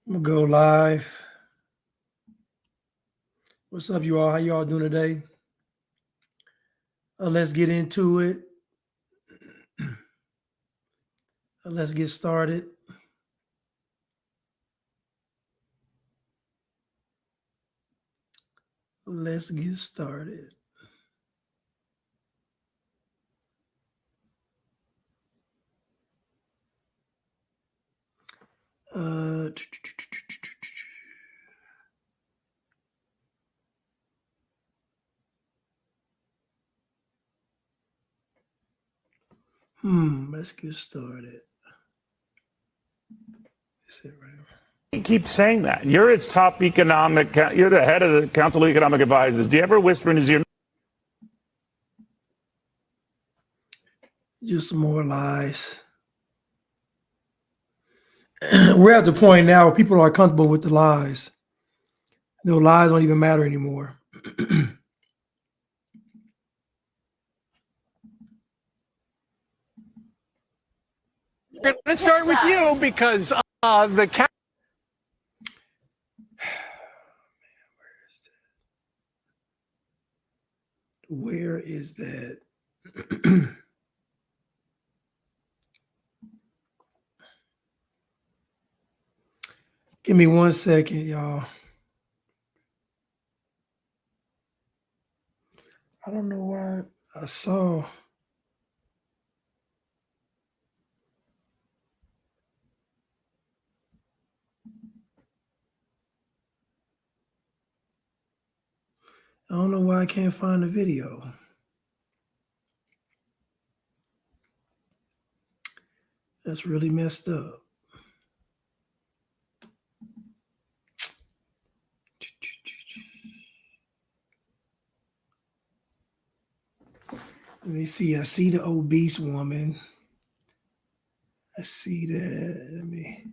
I'm gonna go live. What's up, you all? How you all doing today? Let's get into it. Let's get started. Let's get started. Let's get started. That's it right here. You keep saying that. You're its top economic, you're the head of the Council of Economic Advisors. Do you ever whisper in his ear? Just some more lies. We're at the point now where people are comfortable with the lies. No, lies don't even matter anymore. We're going to start with you because the Where is that? Give me 1 second, y'all. I don't know why I saw. I don't know why I can't find the video. That's really messed up. Let me see. I see the obese woman. I see that. Let me.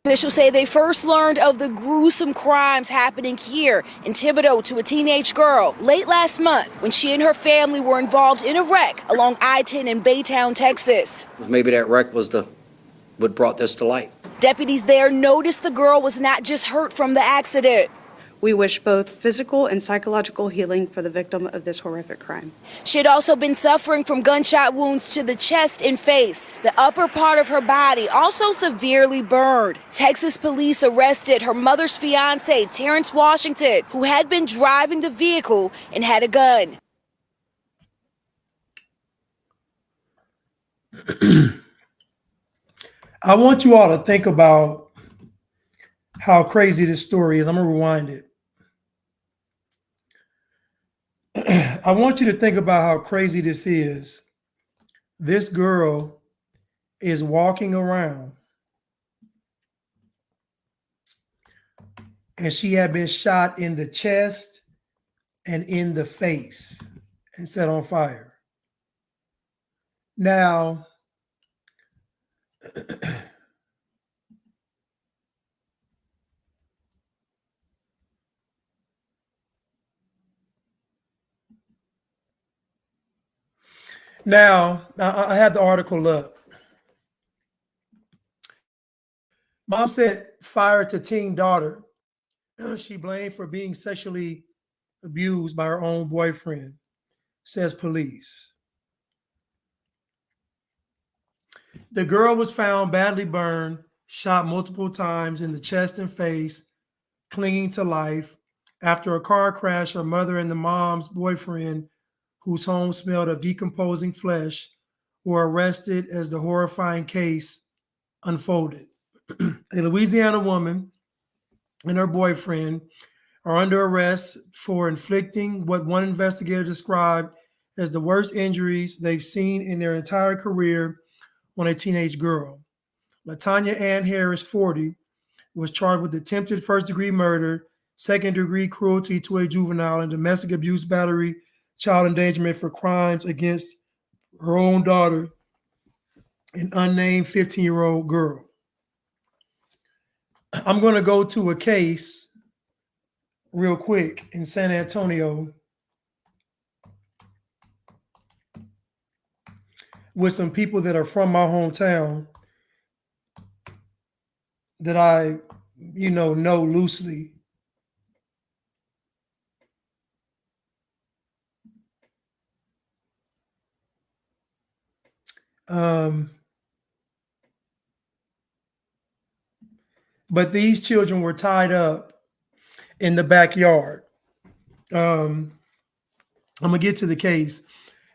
Officials say they first learned of the gruesome crimes happening here in Thibodeau to a teenage girl late last month when she and her family were involved in a wreck along I-10 in Baytown, Texas. Maybe that wreck was what brought this to light. Deputies there noticed the girl was not just hurt from the accident. We wish both physical and psychological healing for the victim of this horrific crime. She had also been suffering from gunshot wounds to the chest and face. The upper part of her body also severely burned. Texas police arrested her mother's fiance, Terrence Washington, who had been driving the vehicle and had a gun. I want you all to think about how crazy this story is. I'm going to rewind it. I want you to think about how crazy this is. This girl is walking around and she had been shot in the chest and in the face and set on fire. Now, I had the article up. Mom set fire to teen daughter. She blamed for being sexually abused by her own boyfriend, says police. The girl was found badly burned, shot multiple times in the chest and face, clinging to life. After a car crash, her mother and the mom's boyfriend, whose home smelled of decomposing flesh, were arrested as the horrifying case unfolded. A Louisiana woman and her boyfriend are under arrest for inflicting what one investigator described as the worst injuries they've seen in their entire career on a teenage girl. LaTanya Ann Harris, 40, was charged with attempted first-degree murder, second-degree cruelty to a juvenile, and domestic abuse, battery, child endangerment for crimes against her own daughter, an unnamed 15-year-old girl. I'm going to go to a case real quick in San Antonio with some people that are from my hometown that I, know loosely. But these children were tied up in the backyard. I'm gonna get to the case,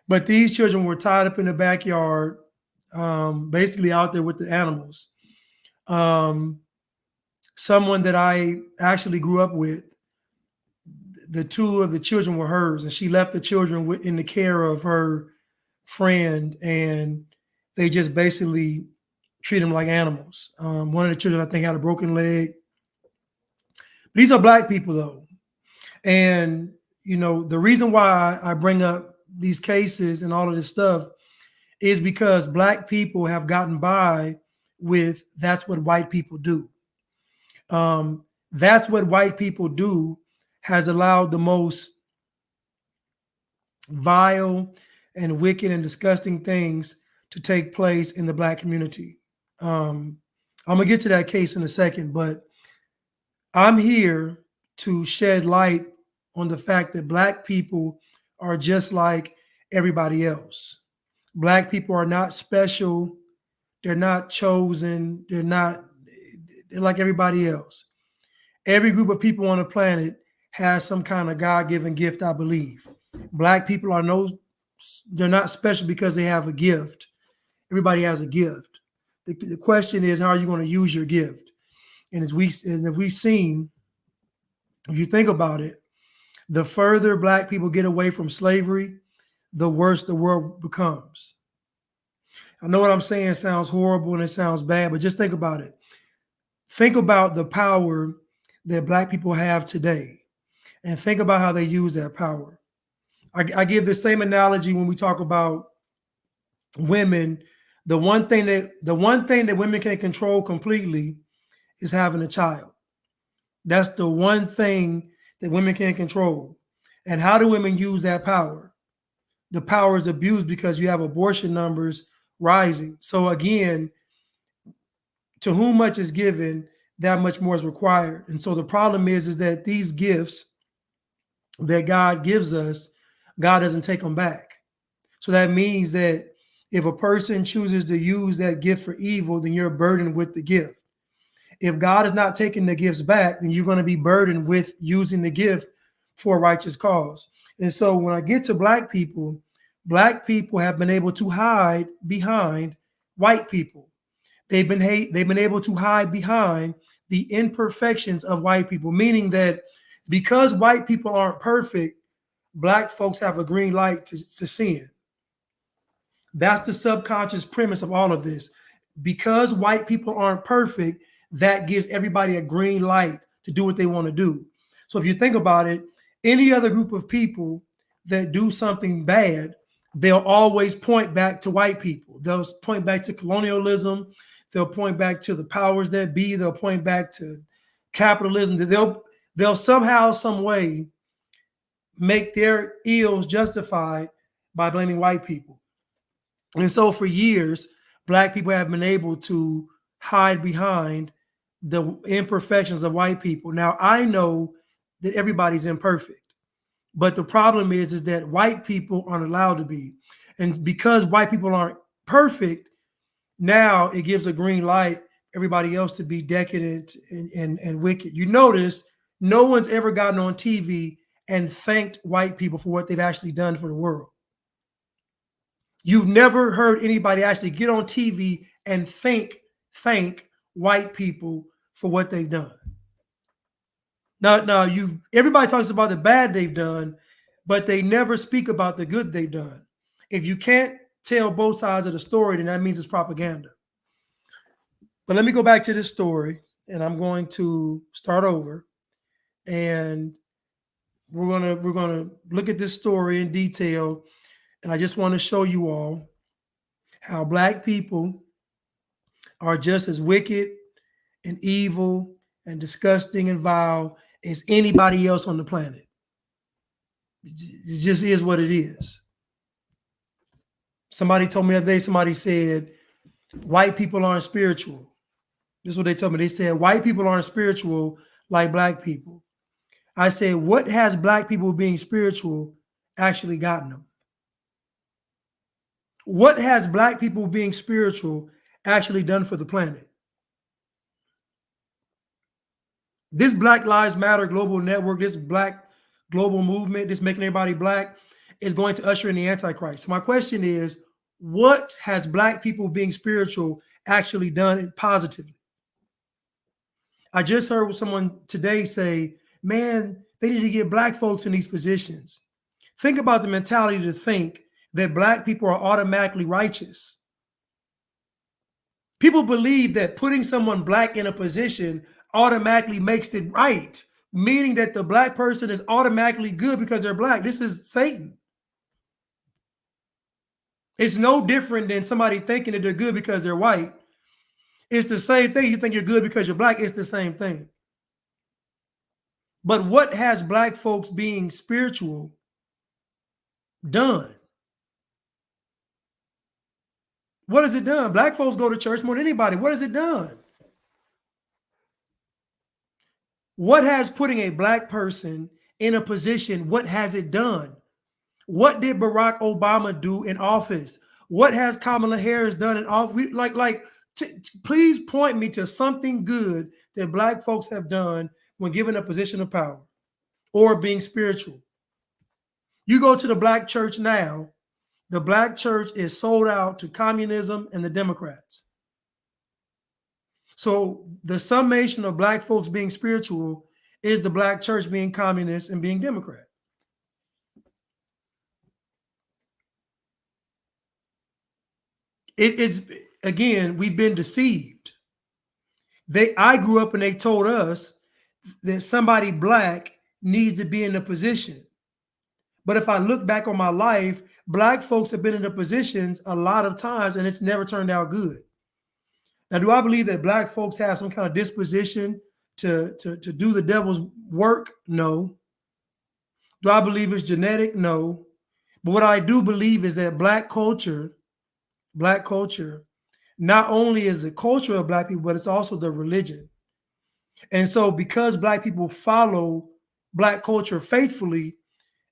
but these children were tied up in the backyard, basically out there with the animals. Someone that I actually grew up with, the two of the children were hers, and she left the children in the care of her friend, and they just basically treat them like animals. One of the children, I think, had a broken leg. These are Black people, though. And, the reason why I bring up these cases and all of this stuff is because Black people have gotten by with that's what white people do. That's what white people do has allowed the most vile and wicked and disgusting things to take place in the Black community. I'm gonna get to that case in a second, but I'm here to shed light on the fact that Black people are just like everybody else. Black people are not special. They're not chosen. They're like everybody else. Every group of people on the planet has some kind of God-given gift, I believe. Black people they're not special because they have a gift. Everybody has a gift. The question is, how are you going to use your gift? And if we've seen, if you think about it, the further Black people get away from slavery, the worse the world becomes. I know what I'm saying sounds horrible and it sounds bad, but just think about it. Think about the power that Black people have today, and think about how they use that power. I give the same analogy when we talk about women. The one thing that women can control completely is having a child. That's the one thing that women can control. And how do women use that power? The power is abused because you have abortion numbers rising. So again, to whom much is given, that much more is required. And so the problem is that these gifts that God gives us, God doesn't take them back. So that means that if a person chooses to use that gift for evil, then you're burdened with the gift. If God is not taking the gifts back, then you're going to be burdened with using the gift for a righteous cause. And so when I get to Black people have been able to hide behind white people. They've been able to hide behind the imperfections of white people, meaning that because white people aren't perfect, Black folks have a green light to sin. That's the subconscious premise of all of this. Because white people aren't perfect, that gives everybody a green light to do what they want to do. So if you think about it, any other group of people that do something bad, they'll always point back to white people. They'll point back to colonialism. They'll point back to the powers that be. They'll point back to capitalism. They'll somehow, some way make their ills justified by blaming white people. And so for years, Black people have been able to hide behind the imperfections of white people. Now, I know that everybody's imperfect, but the problem is that white people aren't allowed to be. And because white people aren't perfect, now it gives a green light everybody else to be decadent and wicked. You notice no one's ever gotten on TV and thanked white people for what they've actually done for the world. You've never heard anybody actually get on TV and thank white people for what they've done. Now everybody talks about the bad they've done, but they never speak about the good they've done. If you can't tell both sides of the story, then that means it's propaganda. But let me go back to this story, and I'm going to start over, and we're gonna look at this story in detail. And I just want to show you all how Black people are just as wicked and evil and disgusting and vile as anybody else on the planet. It just is what it is. Somebody told me the other day, somebody said, white people aren't spiritual. This is what they told me. They said white people aren't spiritual like black people. I said, what has black people being spiritual actually gotten them? What has black people being spiritual actually done for the planet? This Black Lives Matter global network, this black global movement, this making everybody black, is going to usher in the Antichrist. So my question is, what has black people being spiritual actually done positively? I just heard someone today say, man, they need to get black folks in these positions. Think about the mentality to think that black people are automatically righteous. People believe that putting someone black in a position automatically makes it right, meaning that the black person is automatically good because they're black. This is Satan. It's no different than somebody thinking that they're good because they're white. It's the same thing. You think you're good because you're black. It's the same thing. But what has black folks being spiritual done? What has it done? Black folks go to church more than anybody. What has it done? What has putting a black person in a position, what has it done? What did Barack Obama do in office? What has Kamala Harris done in office? Please point me to something good that black folks have done when given a position of power or being spiritual. You go to the black church now, the black church is sold out to communism and the Democrats. So the summation of black folks being spiritual is the black church being communist and being Democrat. It's again, we've been deceived. I grew up and they told us that somebody black needs to be in a position. But if I look back on my life, black folks have been in the positions a lot of times and it's never turned out good. Now, do I believe that black folks have some kind of disposition to do the devil's work? No. Do I believe it's genetic? No. But what I do believe is that black culture, not only is the culture of black people, but it's also the religion. And so because black people follow black culture faithfully,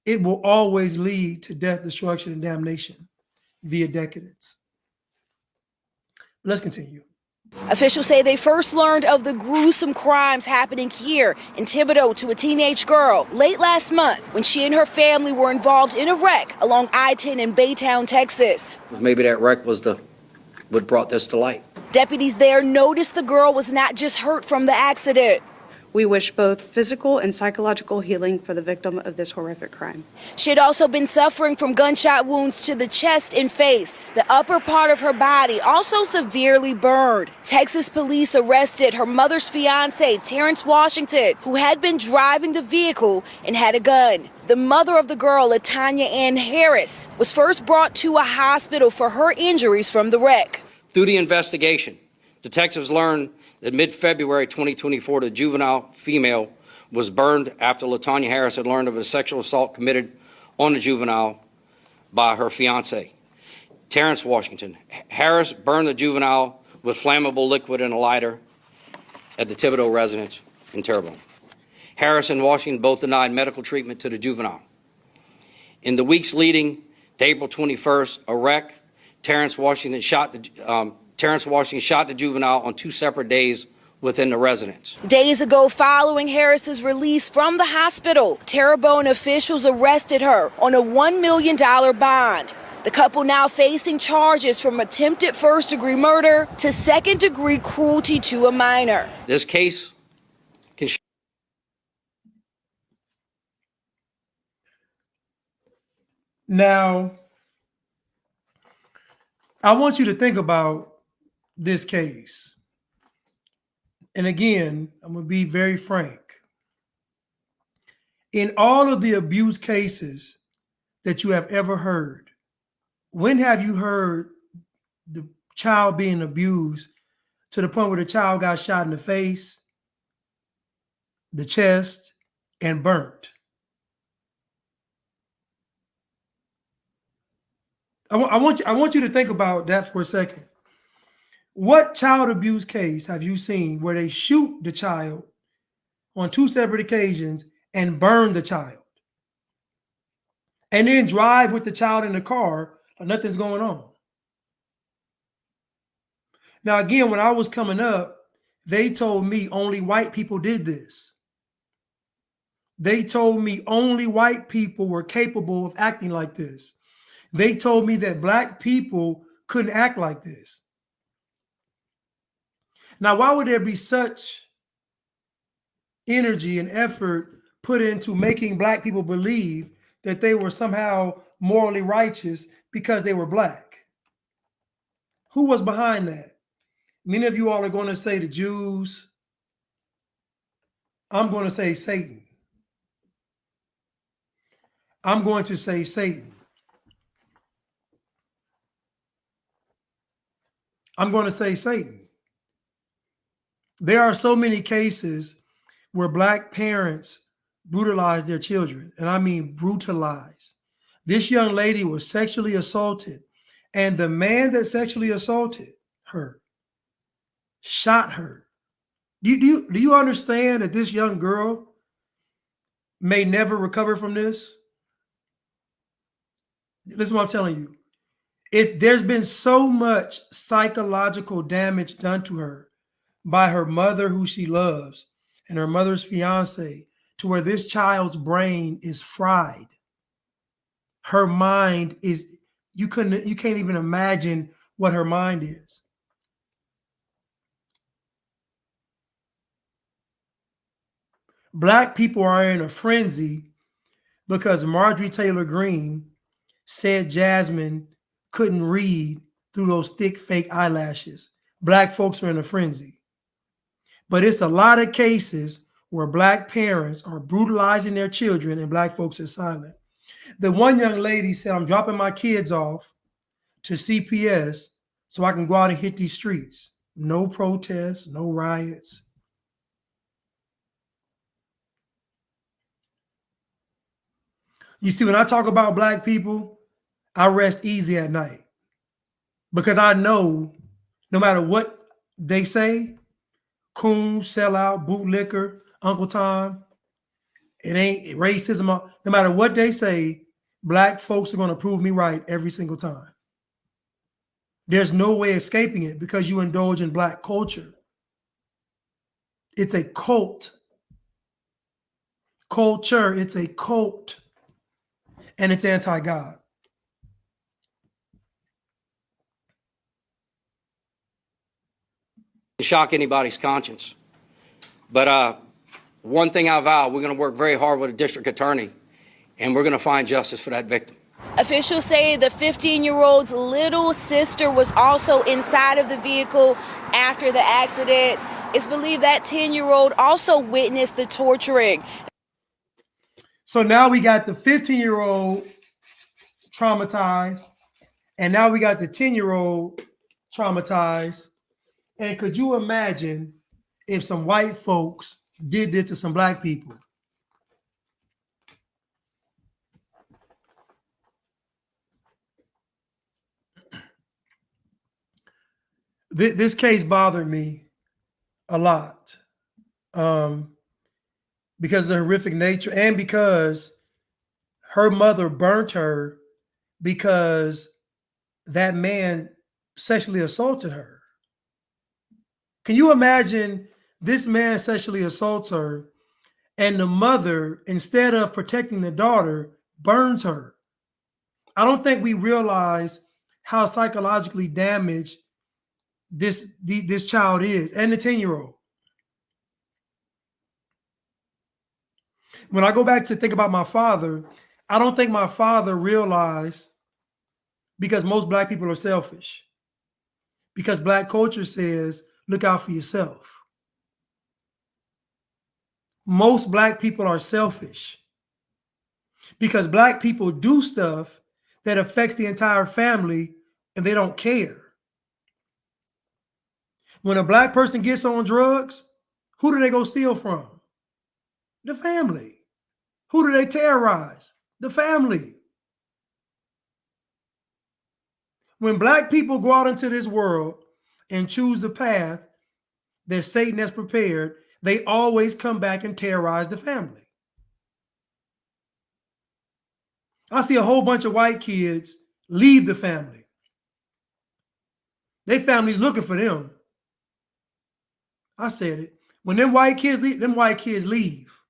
it will always lead to death, destruction, and damnation via decadence. Let's continue. Officials say they first learned of the gruesome crimes happening here in Thibodeau to a teenage girl late last month when she and her family were involved in a wreck along I-10 in Baytown, Texas. Maybe that wreck was what brought this to light. Deputies there noticed the girl was not just hurt from the accident. We wish both physical and psychological healing for the victim of this horrific crime. She had also been suffering from gunshot wounds to the chest and face. The upper part of her body also severely burned. Texas police arrested her mother's fiance, Terrence Washington, who had been driving the vehicle and had a gun. The mother of the girl, Latanya Ann Harris, was first brought to a hospital for her injuries from the wreck. Through the investigation, detectives learned that mid-February 2024, the juvenile female was burned after Latanya Harris had learned of a sexual assault committed on the juvenile by her fiance, Terrence Washington. Harris burned the juvenile with flammable liquid in a lighter at the Thibodeau residence in Terrebonne. Harris and Washington both denied medical treatment to the juvenile. In the weeks leading to April 21st, a wreck, Terrence Washington shot the juvenile on 2 separate days within the residence. Days ago, following Harris's release from the hospital, Terrebonne officials arrested her on a $1 million bond. The couple now facing charges from attempted first-degree murder to second-degree cruelty to a minor. This case can Now, I want you to think about this case. And again, I'm going to be very frank. In all of the abuse cases that you have ever heard, when have you heard the child being abused to the point where the child got shot in the face, the chest, and burnt? I want you to think about that for a second. What child abuse case have you seen where they shoot the child on 2 separate occasions and burn the child and then drive with the child in the car like nothing's going on? Now, again, when I was coming up, they told me only white people did this. They told me only white people were capable of acting like this. They told me that black people couldn't act like this. Now, why would there be such energy and effort put into making black people believe that they were somehow morally righteous because they were black? Who was behind that? Many of you all are going to say the Jews. I'm going to say Satan. I'm going to say Satan. I'm going to say Satan. There are so many cases where black parents brutalize their children, and I mean brutalize. This young lady was sexually assaulted, and the man that sexually assaulted her shot her. Do you understand that this young girl may never recover from this? Listen to what I'm telling you. There's been so much psychological damage done to her by her mother, who she loves, and her mother's fiance, to where this child's brain is fried. Her mind is, you can't even imagine what her mind is. Black people are in a frenzy because Marjorie Taylor Greene said Jasmine couldn't read through those thick fake eyelashes. Black folks are in a frenzy. But it's a lot of cases where black parents are brutalizing their children and black folks are silent. The one young lady said, I'm dropping my kids off to CPS so I can go out and hit these streets. No protests, no riots. You see, when I talk about black people, I rest easy at night because I know no matter what they say, coon, sellout, bootlicker, Uncle Tom, it ain't racism. No matter what they say, black folks are going to prove me right every single time. There's no way escaping it because you indulge in black culture. It's a cult. Culture, it's a cult. And it's anti-God. Shock anybody's conscience. But one thing I vow, we're going to work very hard with a district attorney, and we're going to find justice for that victim. Officials say the 15-year-old's little sister was also inside of the vehicle after the accident. It's believed that 10-year-old also witnessed the torturing. So now we got the 15-year-old traumatized, and now we got the 10-year-old traumatized. And could you imagine if some white folks did this to some black people? This case bothered me a lot because of the horrific nature and because her mother burnt her because that man sexually assaulted her. Can you imagine this man sexually assaults her and the mother, instead of protecting the daughter, burns her? I don't think we realize how psychologically damaged this child is, and the 10-year-old. When I go back to think about my father, I don't think my father realized, because most black people are selfish, because black culture says, look out for yourself. Most black people are selfish because black people do stuff that affects the entire family and they don't care. When a black person gets on drugs, who do they go steal from? The family. Who do they terrorize? The family. When black people go out into this world and choose the path that Satan has prepared, they always come back and terrorize the family. I see a whole bunch of white kids leave the family. Their family's looking for them. I said it. When them white kids leave,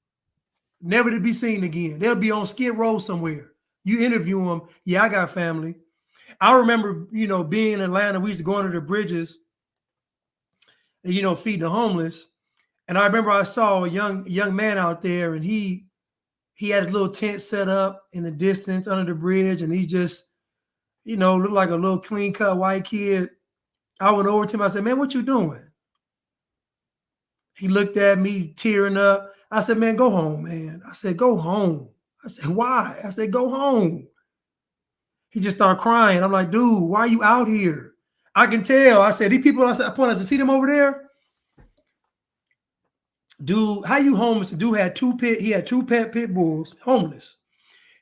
never to be seen again. They'll be on Skid Row somewhere. You interview them. Yeah, I got family. I remember, being in Atlanta, we used to go under the bridges and, feed the homeless. And I remember I saw a young man out there, and he had a little tent set up in the distance under the bridge, and he just, looked like a little clean-cut white kid. I went over to him. I said, "Man, what you doing?" He looked at me, tearing up. I said, "Man, go home, man." I said, "Go home." I said, "Why?" I said, "Go home." He just started crying. I'm like, "Dude, why are you out here?" I can tell. I said, "These people," I said, "See them over there? Dude, how you homeless?" The dude had he had two pet pit bulls, homeless.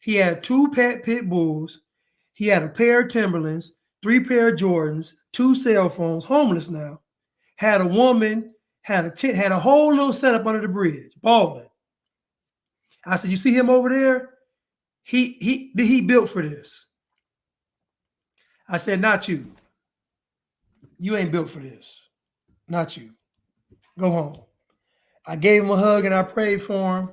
He had two pet pit bulls. He had a pair of Timberlands, 3 pair of Jordans, 2 cell phones, homeless now. Had a woman, had a tent, had a whole little setup under the bridge, balling. I said, "You see him over there? He built for this." I said, "Not you. You ain't built for this. Not you. Go home." I gave him a hug and I prayed for him.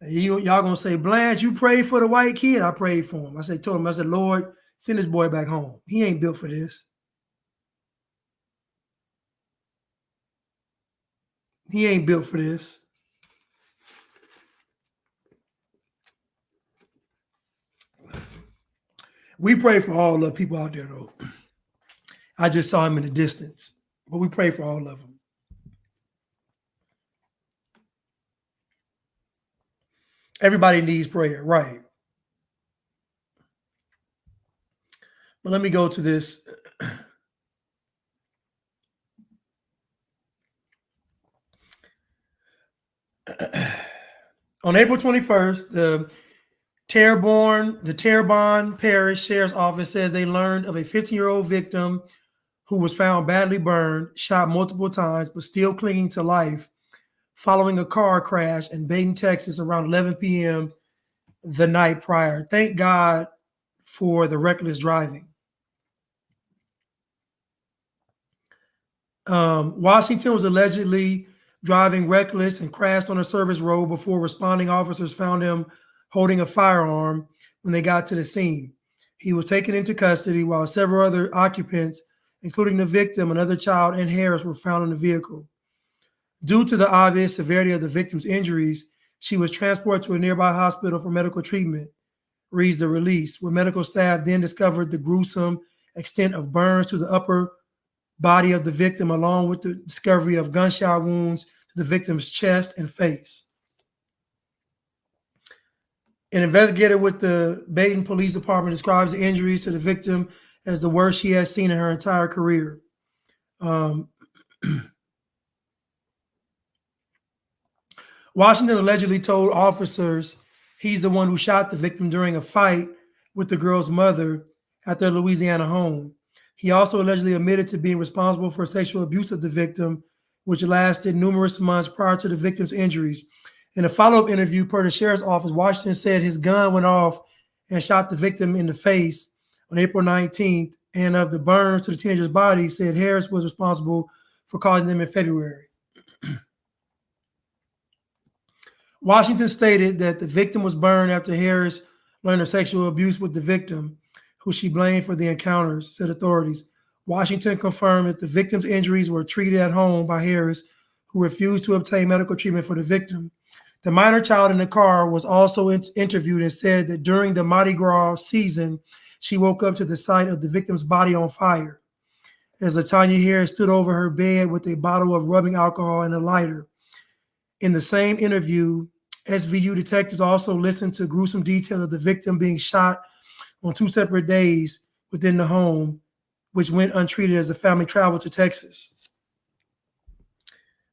Y'all gonna say, "Blanche, you prayed for the white kid?" I prayed for him. I said, "Lord, send this boy back home. He ain't built for this. He ain't built for this." We pray for all the people out there, though. I just saw him in the distance, but we pray for all of them. Everybody needs prayer, right? But let me go to this. On April 21st, the Terrebonne Parish Sheriff's Office says they learned of a 15-year-old victim who was found badly burned, shot multiple times, but still clinging to life following a car crash in Baton, Texas around 11 p.m. the night prior. Thank God for the reckless driving. Washington was allegedly driving reckless and crashed on a service road before responding officers found him holding a firearm when they got to the scene. He was taken into custody while several other occupants, including the victim, another child, and Harris, were found in the vehicle. Due to the obvious severity of the victim's injuries, she was transported to a nearby hospital for medical treatment, reads the release, where medical staff then discovered the gruesome extent of burns to the upper body of the victim, along with the discovery of gunshot wounds to the victim's chest and face. An investigator with the Baton Police Department describes the injuries to the victim as the worst she has seen in her entire career. Washington allegedly told officers he's the one who shot the victim during a fight with the girl's mother at their Louisiana home. He also allegedly admitted to being responsible for sexual abuse of the victim, which lasted numerous months prior to the victim's injuries. In a follow-up interview per the sheriff's office, Washington said his gun went off and shot the victim in the face on April 19th, and of the burns to the teenager's body, he said Harris was responsible for causing them in February. Washington stated that the victim was burned after Harris learned of sexual abuse with the victim, who she blamed for the encounters, said authorities. Washington confirmed that the victim's injuries were treated at home by Harris, who refused to obtain medical treatment for the victim. The minor child in the car was also interviewed and said that during the Mardi Gras season, she woke up to the sight of the victim's body on fire, as LaTanya Harris stood over her bed with a bottle of rubbing alcohol and a lighter. In the same interview, SVU detectives also listened to gruesome details of the victim being shot on 2 separate days within the home, which went untreated as the family traveled to Texas.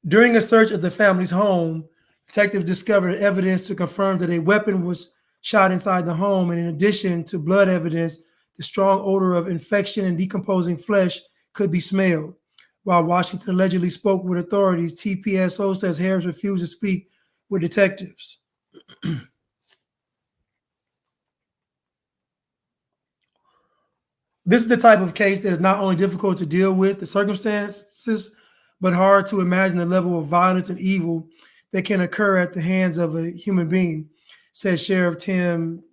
During a search of the family's home, detectives discovered evidence to confirm that a weapon was shot inside the home, and in addition to blood evidence, the strong odor of infection and decomposing flesh could be smelled. while Washington allegedly spoke with authorities. TPSO says Harris refused to speak with detectives. This is the type of case that is not only difficult to deal with, the circumstances, but hard to imagine the level of violence and evil that can occur at the hands of a human being, says Sheriff Tim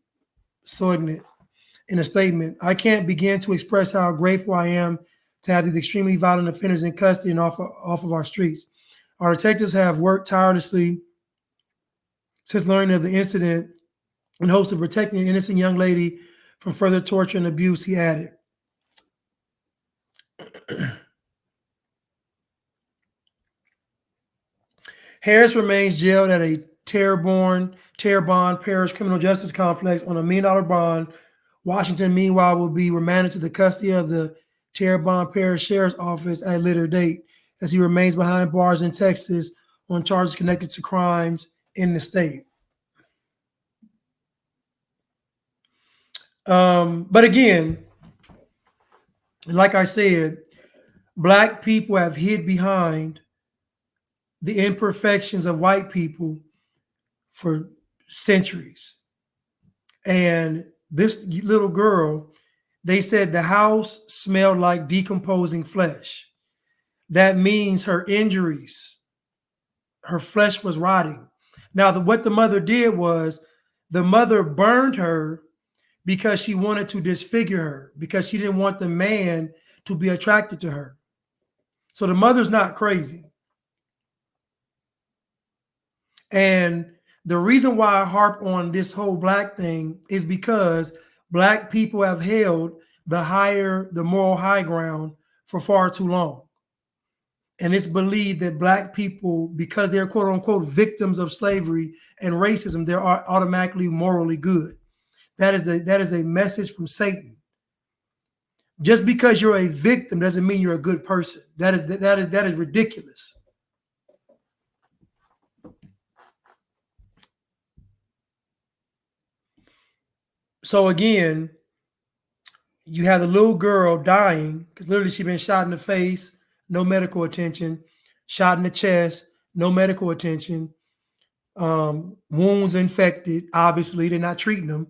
Soignet in a statement. I can't begin to express how grateful I am to have these extremely violent offenders in custody and off of our streets. Our detectives have worked tirelessly since learning of the incident in hopes of protecting an innocent young lady from further torture and abuse, he added. Harris remains jailed at a Terrebonne Parish Criminal Justice Complex on $1 million bond. Washington, meanwhile, will be remanded to the custody of the Terrebonne Parish Sheriff's Office at a later date as he remains behind bars in Texas on charges connected to crimes in the state. But again, like I said, Black people have hid behind the imperfections of white people for centuries. And this little girl, they said the house smelled like decomposing flesh. That means her injuries, her flesh was rotting. Now, what the mother did was the mother burned her because she wanted to disfigure her, because she didn't want the man to be attracted to her. So the mother's not crazy. And the reason why I harp on this whole Black thing is because Black people have held the moral high ground for far too long. And it's believed that Black people, because they're quote unquote victims of slavery and racism, they're automatically morally good. That is a message from Satan. Just because you're a victim doesn't mean you're a good person. That is ridiculous. So again, you have the little girl dying because literally she's been shot in the face, no medical attention, shot in the chest, no medical attention, wounds infected, obviously they're not treating them,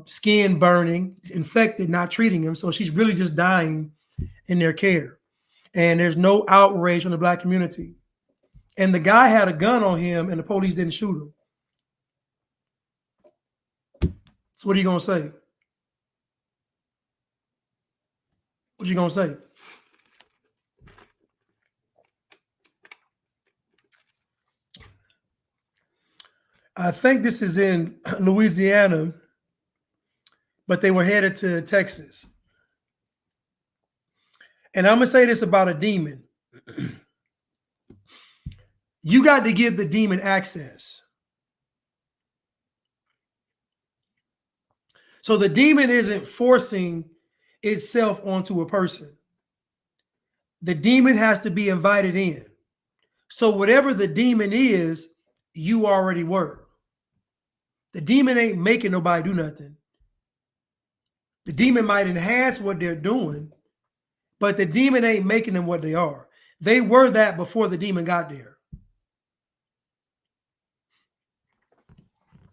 skin burning, infected, not treating them. So she's really just dying in their care. And there's no outrage from the Black community. And the guy had a gun on him and the police didn't shoot him. So what are you going to say? What you going to say? I think this is in Louisiana, but they were headed to Texas. And I'm going to say this about a demon. You got to give the demon access. So the demon isn't forcing itself onto a person. The demon has to be invited in. So whatever the demon is, you already were. The demon ain't making nobody do nothing. The demon might enhance what they're doing, but the demon ain't making them what they are. They were that before the demon got there.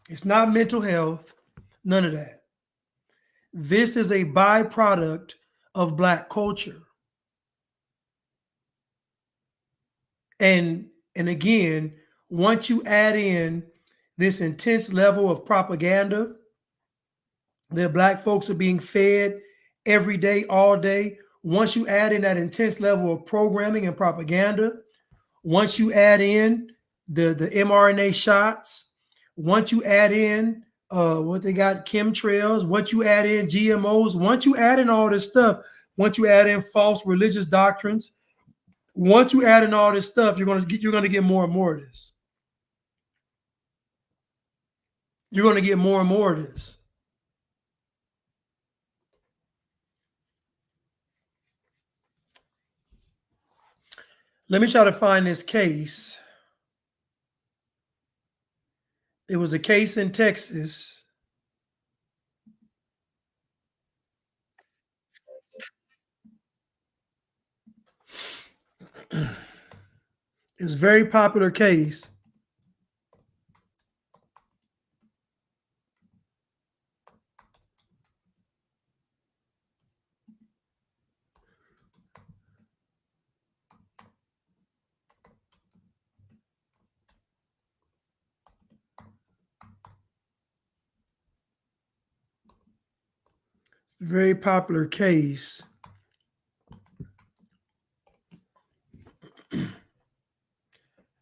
It's not mental health, none of that. This is a byproduct of Black culture. And again, once you add in this intense level of propaganda that Black folks are being fed every day, all day, once you add in that intense level of programming and propaganda, once you add in the mRNA shots, once you add in what they got, chemtrails, once you add in GMOs, once you add in all this stuff, once you add in false religious doctrines, once you add in all this stuff, you're going to get more and more of this. You're going to get more and more of this. Let me try to find this case. It was a case in Texas. It was a very popular case. Very popular case.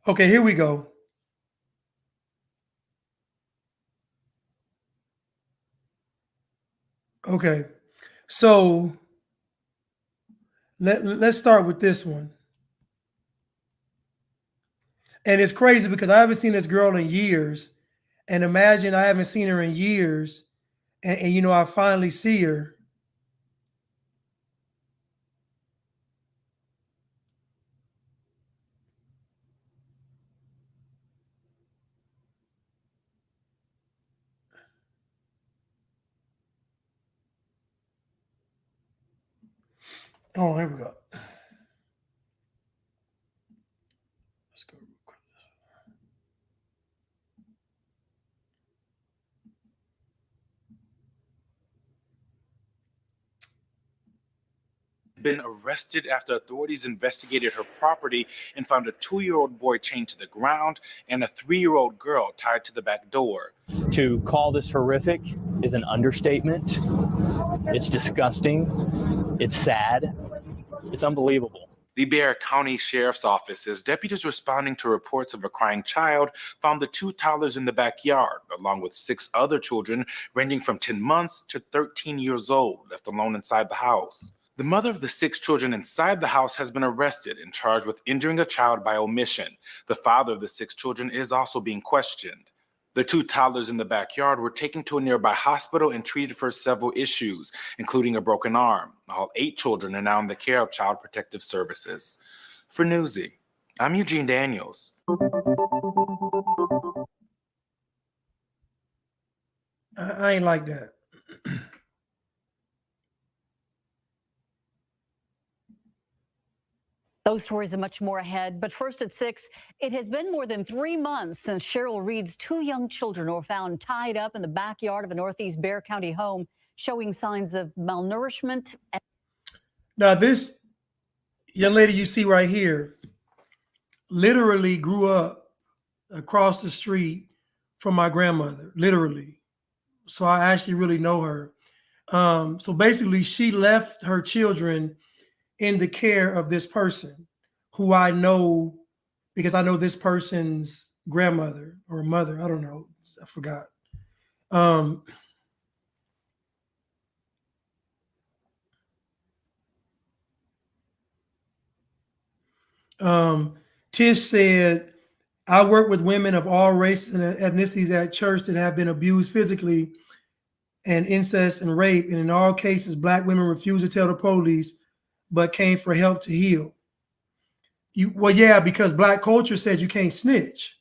Okay, here we go. Okay, so let's start with this one. And it's crazy because I haven't seen this girl in years. And imagine I haven't seen her in years. And you know, I finally see her. Oh, here we go. Let's go. Been arrested after authorities investigated her property and found a 2-year-old boy chained to the ground and a 3-year-old girl tied to the back door. To call this horrific is an understatement. It's disgusting. It's sad. It's unbelievable. The Bexar County Sheriff's Office says deputies responding to reports of a crying child found the 2 toddlers in the backyard, along with 6 other children ranging from 10 months to 13 years old, left alone inside the house. The mother of the 6 children inside the house has been arrested and charged with injuring a child by omission. The father of the 6 children is also being questioned. The 2 toddlers in the backyard were taken to a nearby hospital and treated for several issues, including a broken arm. All 8 children are now in the care of Child Protective Services. For Newsy, I'm Eugene Daniels. I ain't like that. Those stories and much more ahead. But first at 6, it has been more than 3 months since Cheryl Reed's 2 young children were found tied up in the backyard of a Northeast Bexar County home, showing signs of malnourishment. Now, this young lady you see right here literally grew up across the street from my grandmother, literally. So I actually really know her. So basically, she left her children in the care of this person who I know because I know this person's grandmother or mother. I don't know. I forgot. Tish said, I work with women of all races and ethnicities at church that have been abused physically and incest and rape. And in all cases, Black women refuse to tell the police, but came for help to heal. Well, yeah, because Black culture says you can't snitch.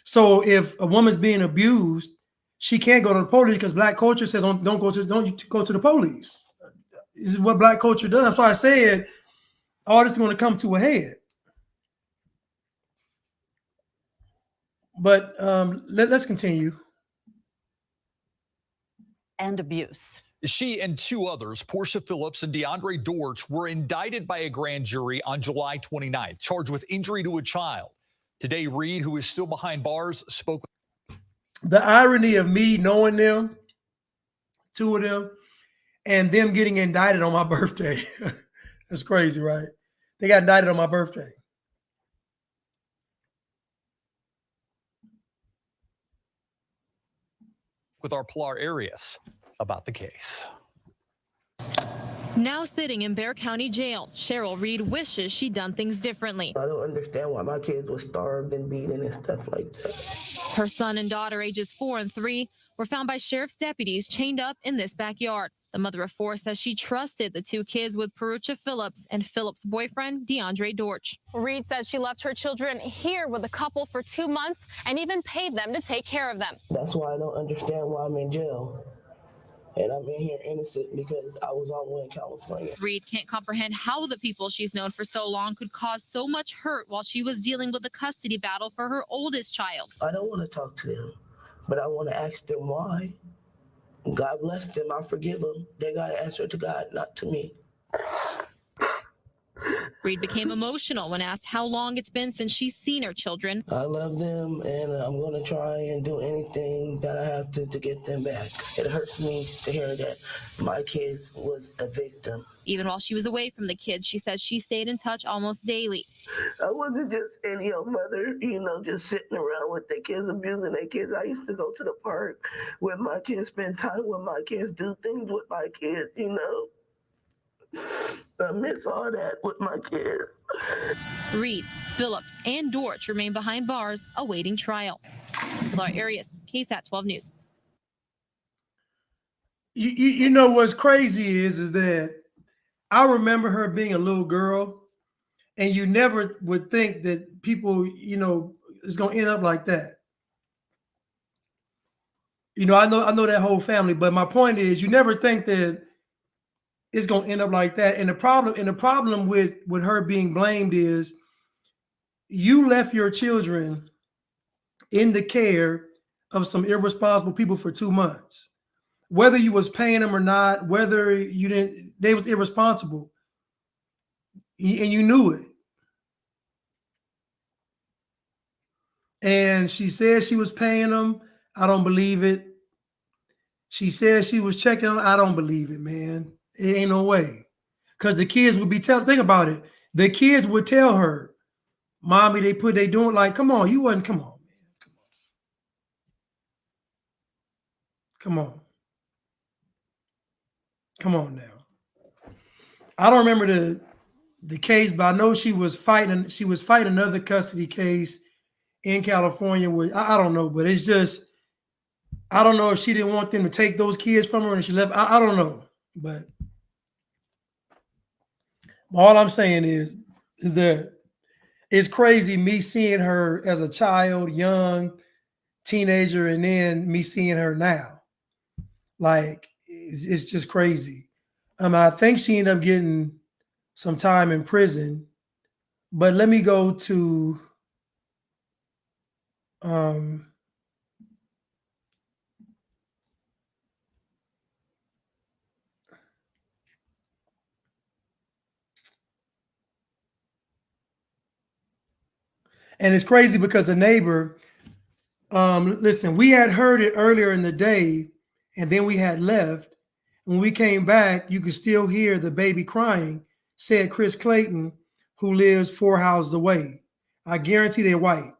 So if a woman's being abused, she can't go to the police because Black culture says don't go to the police. This is what Black culture does. That's why I said all this is going to come to a head. But let's continue. And abuse. She and 2 others, Portia Phillips and DeAndre Dortch, were indicted by a grand jury on July 29th, charged with injury to a child. Today, Reed, who is still behind bars, spoke. The irony of me knowing them, 2 of them, and them getting indicted on my birthday. That's crazy, right? They got indicted on my birthday. With our Pilar Arias about the case. Now sitting in Bexar County Jail, Cheryl Reed wishes she'd done things differently. I don't understand why my kids were starved and beaten and stuff like that. Her son and daughter, ages 4 and 3, were found by sheriff's deputies chained up in this backyard. The mother of 4 says she trusted the 2 kids with Portia Phillips and Phillips' boyfriend, DeAndre Dortch. Reed says she left her children here with the couple for 2 months and even paid them to take care of them. That's why I don't understand why I'm in jail. And I'm in here innocent because I was on one in California. Reed can't comprehend how the people she's known for so long could cause so much hurt while she was dealing with the custody battle for her oldest child. I don't want to talk to them, but I want to ask them why. God bless them. I forgive them. They got to answer to God, not to me. Reed became emotional when asked how long it's been since she's seen her children. I love them, and I'm going to try and do anything that I have to get them back. It hurts me to hear that my kid was a victim. Even while she was away from the kids, she says she stayed in touch almost daily. I wasn't just any old mother, just sitting around with their kids, abusing their kids. I used to go to the park with my kids, spend time with my kids, do things with my kids, I miss all that with my kids. Reed, Phillips, and Dortch remain behind bars awaiting trial. Laura Arias, KSAT 12 News. You know what's crazy is that I remember her being a little girl, and you never would think that people, is going to end up like that. I know that whole family, but my point is, you never think that it's going to end up like that. And the problem with her being blamed is you left your children in the care of some irresponsible people for 2 months. Whether you was paying them or not, whether you didn't, they was irresponsible. And you knew it. And she said she was paying them. I don't believe it. She said she was checking them. I don't believe it, man. It ain't no way. Because the kids would be think about it. The kids would tell her, Mommy, they doing like, come on, come on, man. Come on. Come on now. I don't remember the case, but I know she was fighting another custody case in California where I don't know, but it's just, I don't know if she didn't want them to take those kids from her and she left. I don't know, but all I'm saying is that it's crazy me seeing her as a child, young teenager, and then me seeing her now. Like, it's just crazy. I think she ended up getting some time in prison, but let me go to and it's crazy because a neighbor, listen, we had heard it earlier in the day, and then we had left. When we came back, you could still hear the baby crying, said Chris Clayton, who lives 4 houses away. I guarantee they're white.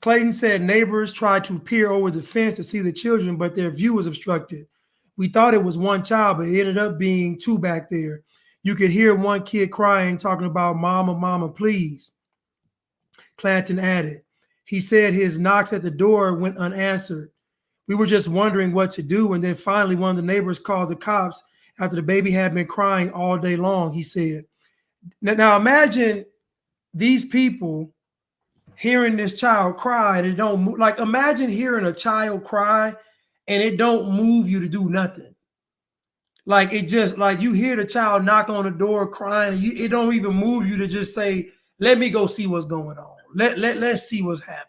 Clayton said neighbors tried to peer over the fence to see the children, but their view was obstructed. We thought it was one child, but it ended up being 2 back there. You could hear one kid crying, talking about mama, mama, please. Clanton added. He said his knocks at the door went unanswered. We were just wondering what to do, and then finally one of the neighbors called the cops after the baby had been crying all day long, he said. Now imagine these people hearing this child cry and it don't move. Like, imagine hearing a child cry and it don't move you to do nothing. Like, it just, like, you hear the child knock on the door crying and it don't even move you to just say, let me go see what's going on. Let's see what's happening.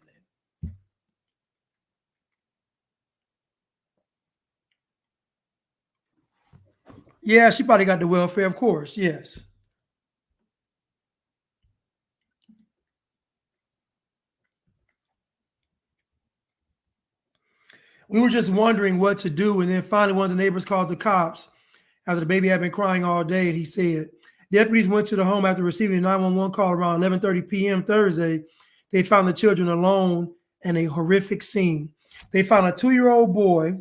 Yeah, she probably got the welfare, of course. Yes. We were just wondering what to do. And then finally, one of the neighbors called the cops after the baby had been crying all day. And he said, deputies went to the home after receiving a 911 call around 11:30 p.m. Thursday. They found the children alone in a horrific scene. They found a 2-year-old boy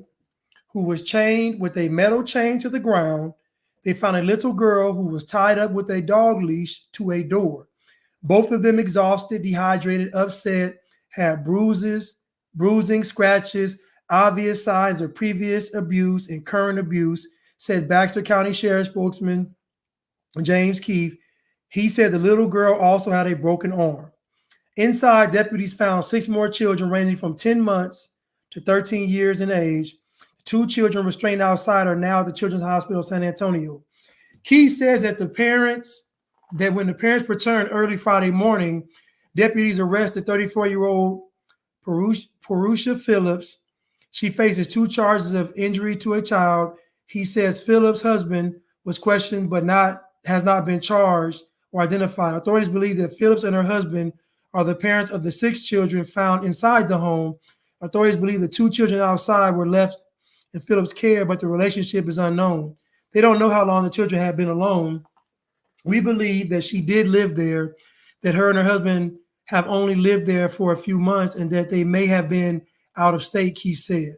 who was chained with a metal chain to the ground. They found a little girl who was tied up with a dog leash to a door. Both of them exhausted, dehydrated, upset, had bruising, scratches, obvious signs of previous abuse and current abuse, said Baxter County Sheriff spokesman James Keefe. He said the little girl also had a broken arm. Inside, deputies found 6 more children ranging from 10 months to 13 years in age. The 2 children restrained outside are now at the Children's Hospital San Antonio. Keith says that when the parents returned early Friday morning, deputies arrested 34-year-old Porusha Phillips. She faces 2 charges of injury to a child. He says Phillips' husband was questioned but has not been charged or identified. Authorities believe that Phillips and her husband are the parents of the 6 children found inside the home. Authorities believe the 2 children outside were left in Phillips' care, but the relationship is unknown. They don't know how long the children have been alone. We believe that she did live there, that her and her husband have only lived there for a few months, and that they may have been out of state, Keith said.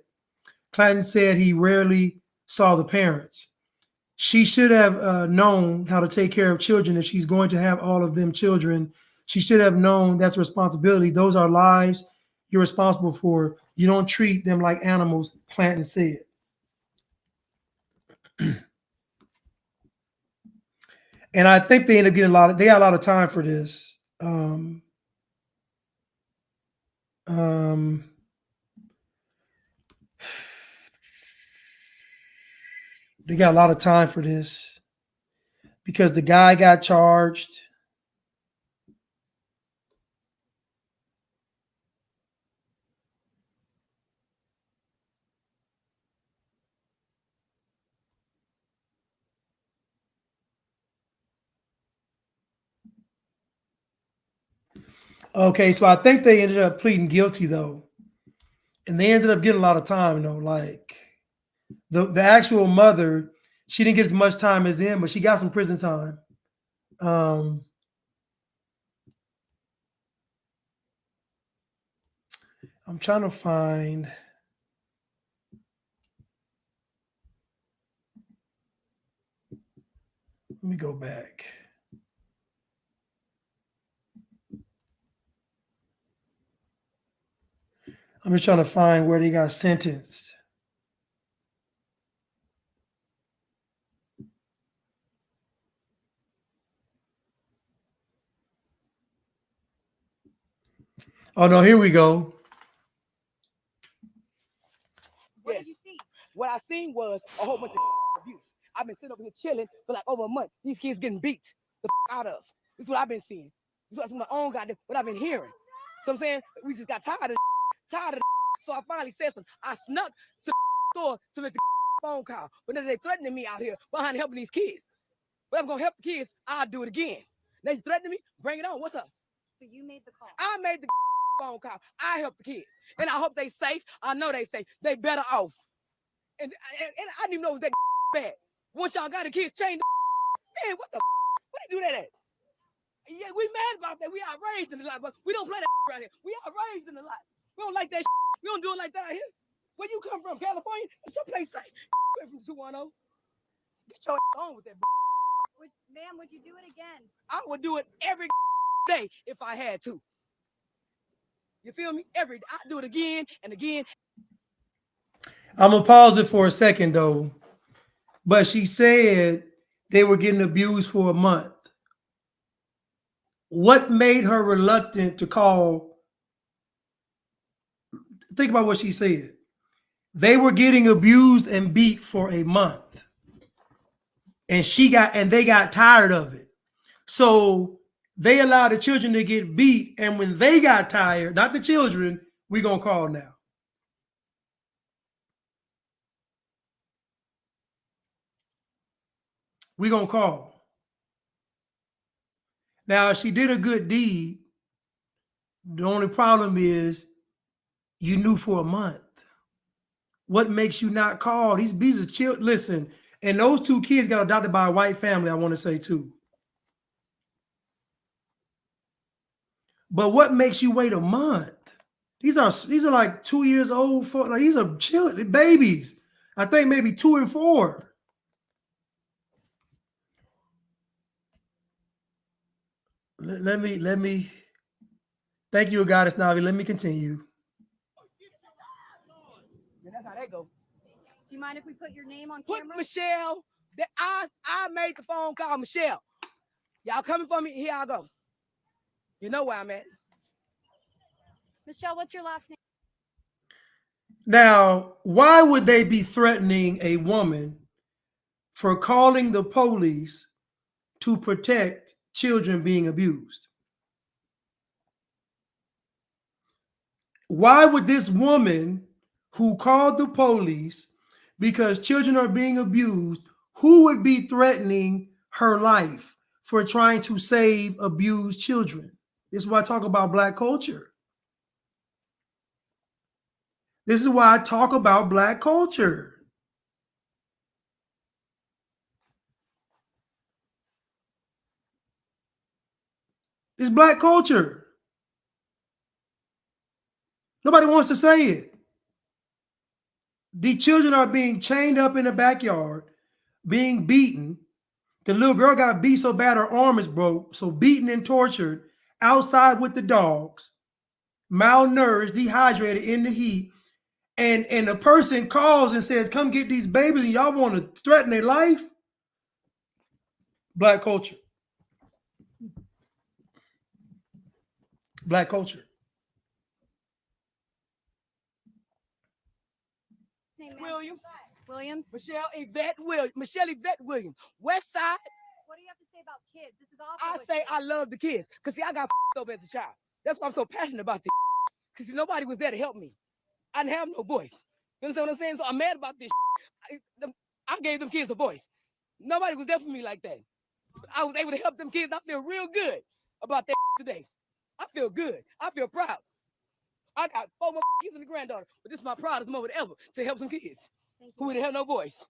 Clanton said he rarely saw the parents. She should have known how to take care of children if she's going to have all of them children. She should have known that's a responsibility. Those are lives you're responsible for. You don't treat them like animals, Clanton said. And I think they end up getting they got a lot of time for this. They got a lot of time for this because the guy got charged. Okay, so I think they ended up pleading guilty though. And they ended up getting a lot of time though. Like the actual mother, she didn't get as much time as them, but she got some prison time. I'm trying to find. Let me go back. I'm just trying to find where they got sentenced. Oh no, here we go. What did you see? What I seen was a whole bunch of abuse. I've been sitting over here chilling for like over a month. These kids getting beat the out of. This is what I've been seeing. This is what my own goddamn what I've been hearing. So I'm saying we just got tired of So I finally said something. I snuck to the store to make the phone call, but then they threatening me out here behind helping these kids. But I'm gonna help the kids. I'll do it again. They threatening me. Bring it on. What's up? So you made the call. I made the phone call. I help the kids, and I hope they safe. I know they safe. They better off. And I didn't even know it was that bad. Once y'all got the kids chained, man, what they do that at? Yeah, we mad about that. We outraged in the lot, but we don't play that around here. We outraged in the lot. We don't like that. We don't do it like that out here. Where you come from, California? What's your place say? From 210. Get your on with that. Ma'am, would you do it again? I would do it every day if I had to. You feel me? Every day. I do it again and again. I'm gonna pause it for a second though. But she said they were getting abused for a month. What made her reluctant to call? Think about what she said. They were getting abused and beat for a month. And they got tired of it. So they allowed the children to get beat. And when they got tired, not the children, we're gonna call now. We're gonna call. Now, she did a good deed. The only problem is you knew for a month. What makes you not call? These are children. Listen, and those 2 kids got adopted by a white family, I want to say too. But what makes you wait a month? These are like 2 years old. Like these are children, babies. I think maybe 2 and 4. Let me. Thank you, Goddess Navi. Let me continue. That's how they go. Do you mind if we put your name on Put camera? Michelle. I made the phone call, Michelle. Y'all coming for me? Here I go. You know where I'm at. Michelle, what's your last name? Now, why would they be threatening a woman for calling the police to protect children being abused? Why would this woman who called the police because children are being abused, who would be threatening her life for trying to save abused children? This is why I talk about Black culture. This is why I talk about Black culture. It's Black culture. Nobody wants to say it. The children are being chained up in the backyard, being beaten. The little girl got beat so bad her arm is broke, so beaten and tortured outside with the dogs, malnourished, dehydrated in the heat. And the person calls and says, come get these babies, and y'all want to threaten their life? Black culture. Black culture. Williams. Williams. Michelle Yvette Williams. West Side. What do you have to say about kids? This is awful. I say I love the kids. Because, see, I got over as a child. That's why I'm so passionate about this. Because nobody was there to help me. I didn't have no voice. You understand what I'm saying? So I'm mad about this. I gave them kids a voice. Nobody was there for me like that. I was able to help them kids. I feel real good about that today. I feel good. I feel proud. I got 4 more kids and a granddaughter, but this is my proudest moment ever to help some kids who would have no voice.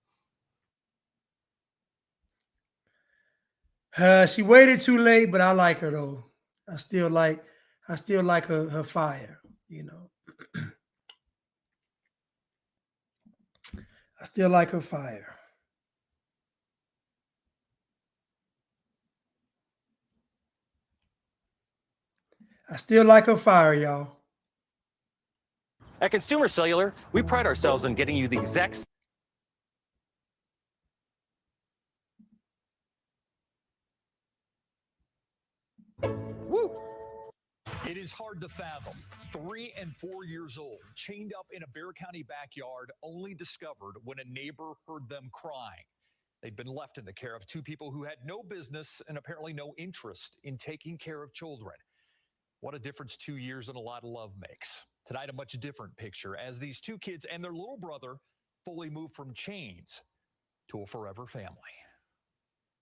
She waited too late, but I like her though. I still like her fire, you know. I still like her fire. I still like her fire, y'all. At Consumer Cellular, we pride ourselves on getting you the exact. Woo! It is hard to fathom. 3 and 4 years old, chained up in a Bexar County backyard, only discovered when a neighbor heard them crying. They'd been left in the care of 2 people who had no business and apparently no interest in taking care of children. What a difference 2 years and a lot of love makes. Tonight, a much different picture as these 2 kids and their little brother fully move from chains to a forever family.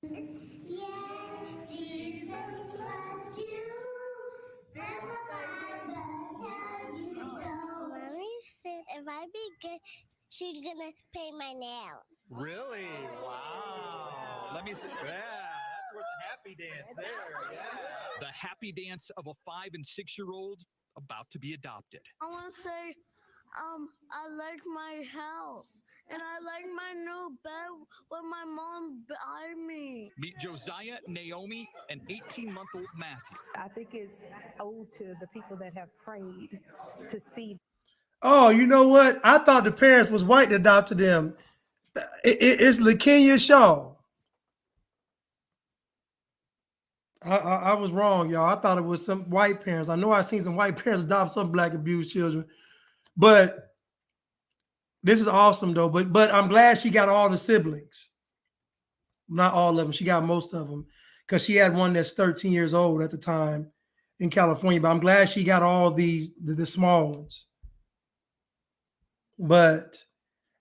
Yes, Jesus loves you. Mommy said if I be good, she's gonna paint my nails. Really? Wow. Let me see. Yeah, that's where the happy dance there. Yeah. The happy dance of a 5 and 6-year-old about to be adopted. I want to say, I like my house and I like my new bed with my mom by me. Meet Josiah, Naomi, and 18-month-old Matthew. I think it's owed to the people that have prayed to see. Oh, you know what? I thought the parents was white that adopted them. It's LaKenya Shaw. I was wrong, y'all. I thought it was some white parents. I know I've seen some white parents adopt some Black abused children, but this is awesome though. But I'm glad she got all the siblings. Not all of them. She got most of them because she had one that's 13 years old at the time in California. But I'm glad she got all these the small ones. But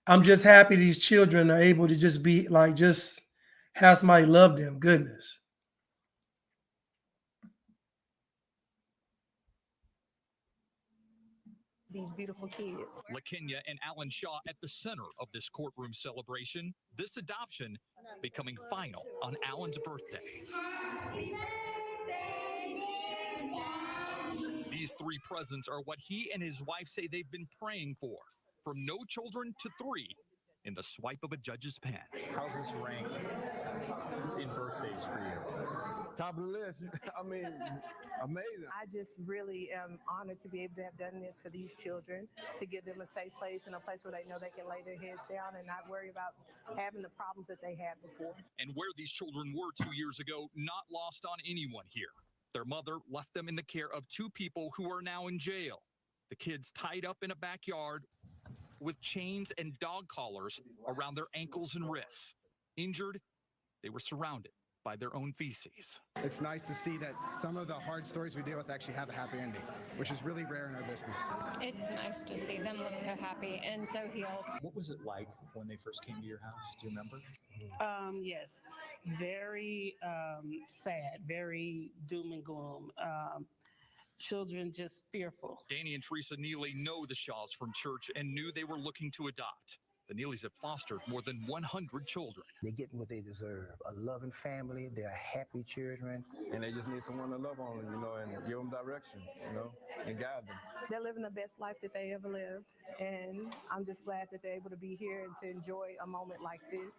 I'm just happy these children are able to just be like, just have somebody love them. Goodness. These beautiful kids. LaKenya and Alan Shaw at the center of this courtroom celebration. This adoption becoming final on Alan's birthday. Happy birthday, dear Daddy. These 3 presents are what he and his wife say they've been praying for. From no children to 3 in the swipe of a judge's pen. How's this rank in birthdays for you? Top of the list. I mean, amazing. I just really am honored to be able to have done this for these children, to give them a safe place and a place where they know they can lay their heads down and not worry about having the problems that they had before. And where these children were 2 years ago, not lost on anyone here. Their mother left them in the care of 2 people who are now in jail. The kids tied up in a backyard with chains and dog collars around their ankles and wrists. Injured, they were surrounded by their own feces. It's nice to see that some of the hard stories we deal with actually have a happy ending, which is really rare in our business. It's nice to see them look so happy and so healed. What was it like when they first came to your house? Do you remember? Yes, very sad, very doom and gloom. Children just fearful. Danny and Teresa Neely know the Shaws from church and knew they were looking to adopt. The Neelys have fostered more than 100 children. They're getting what they deserve. A loving family, they're happy children. And they just need someone to love on them, and give them direction, and guide them. They're living the best life that they ever lived. And I'm just glad that they're able to be here and to enjoy a moment like this.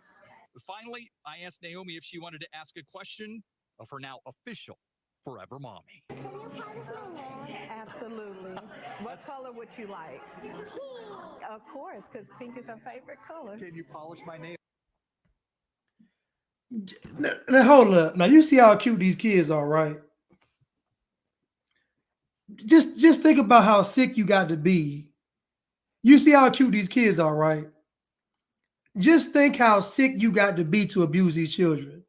Finally, I asked Naomi if she wanted to ask a question of her now official forever mommy. Can you polish my nails? Absolutely. What color would you like? Pink. Of course, because pink is her favorite color. Can you polish my nails? Now hold up. Now you see how cute these kids are, right? Just think about how sick you got to be. You see how cute these kids are, right? Just think how sick you got to be to abuse these children.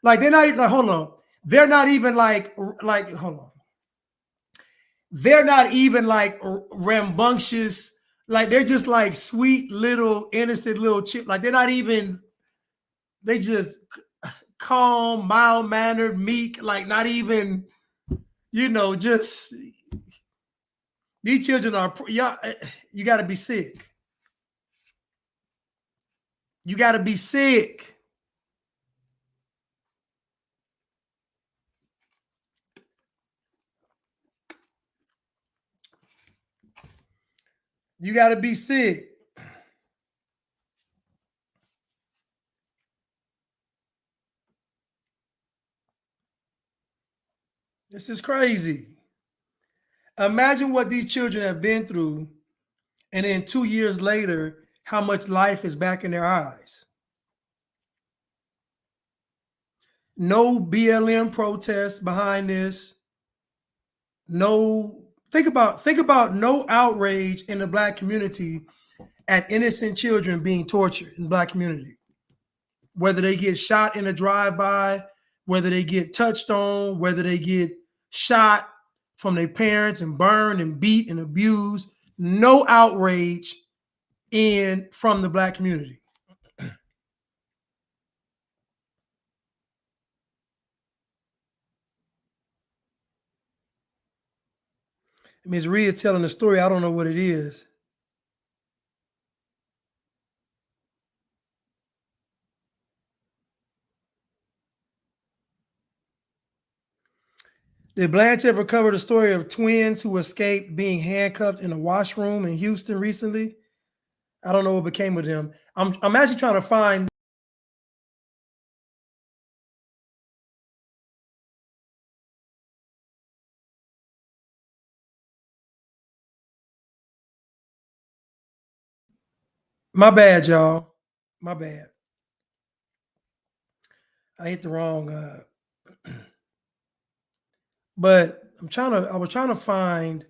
Like they're not even like, hold on. They're not even like hold on. They're not even like rambunctious. Like they're just like sweet little innocent little chip. Like they're not even. They just calm, mild mannered, meek. Like not even. Just these children are. Y'all, you got to be sick. You got to be sick. You got to be sick. This is crazy. Imagine what these children have been through, and then 2 years later, how much life is back in their eyes. No BLM protests behind this. No, think about no outrage in the Black community at innocent children being tortured in the Black community. Whether they get shot in a drive-by, whether they get touched on, whether they get shot from their parents and burned and beat and abused, no outrage from the Black community. Ms. Reed is telling the story. I don't know what it is. Did Blanche ever cover the story of twins who escaped being handcuffed in a washroom in Houston recently? I don't know what became of them. I'm actually trying to find. My bad, y'all. My bad. I hit the wrong. But I was trying to find.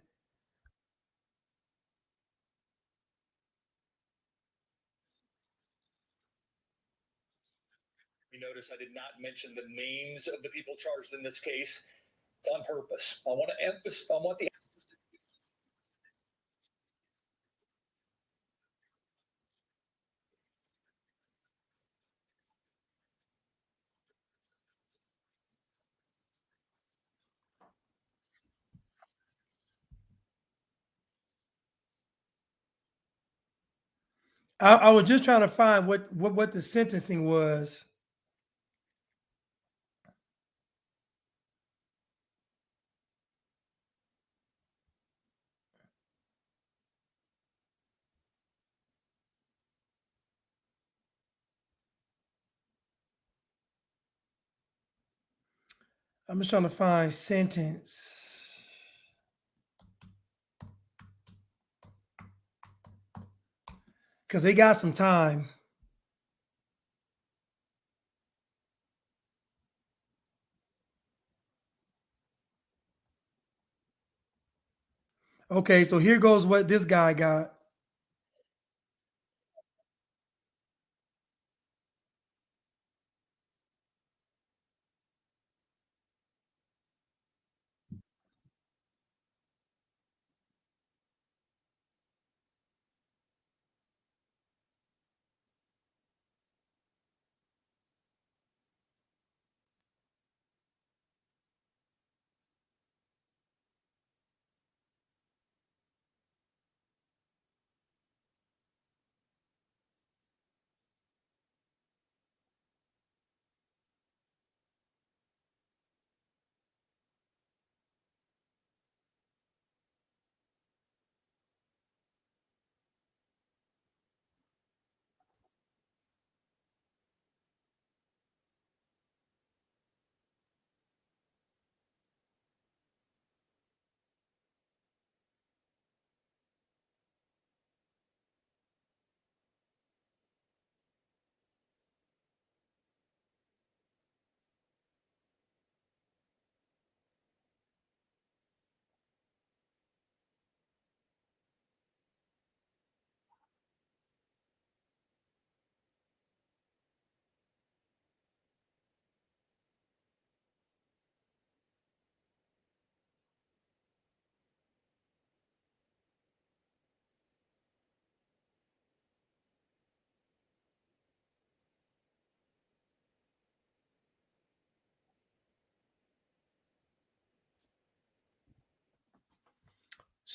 You notice I did not mention the names of the people charged in this case. It's on purpose. I want to emphasize. I want the. I was just trying to find what the sentencing was. I'm just trying to find sentence. Because they got some time. Okay, so here goes what this guy got.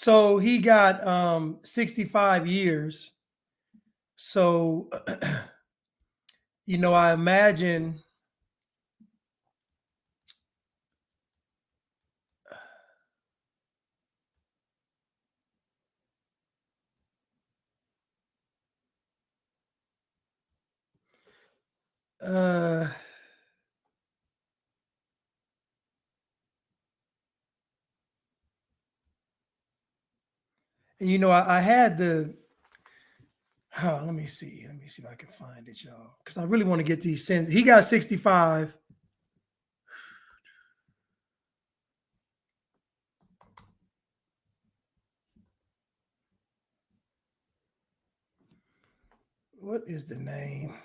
So he got 65 years. So, I imagine uh I had the let me see if I can find it, y'all, because I really want to get these sentences. He got 65. What is the name?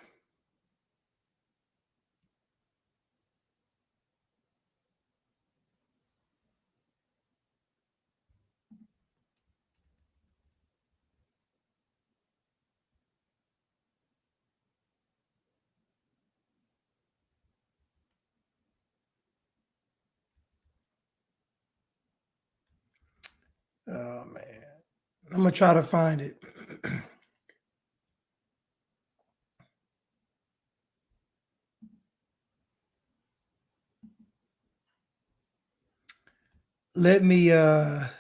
Oh man, I'm gonna try to find it. Let me give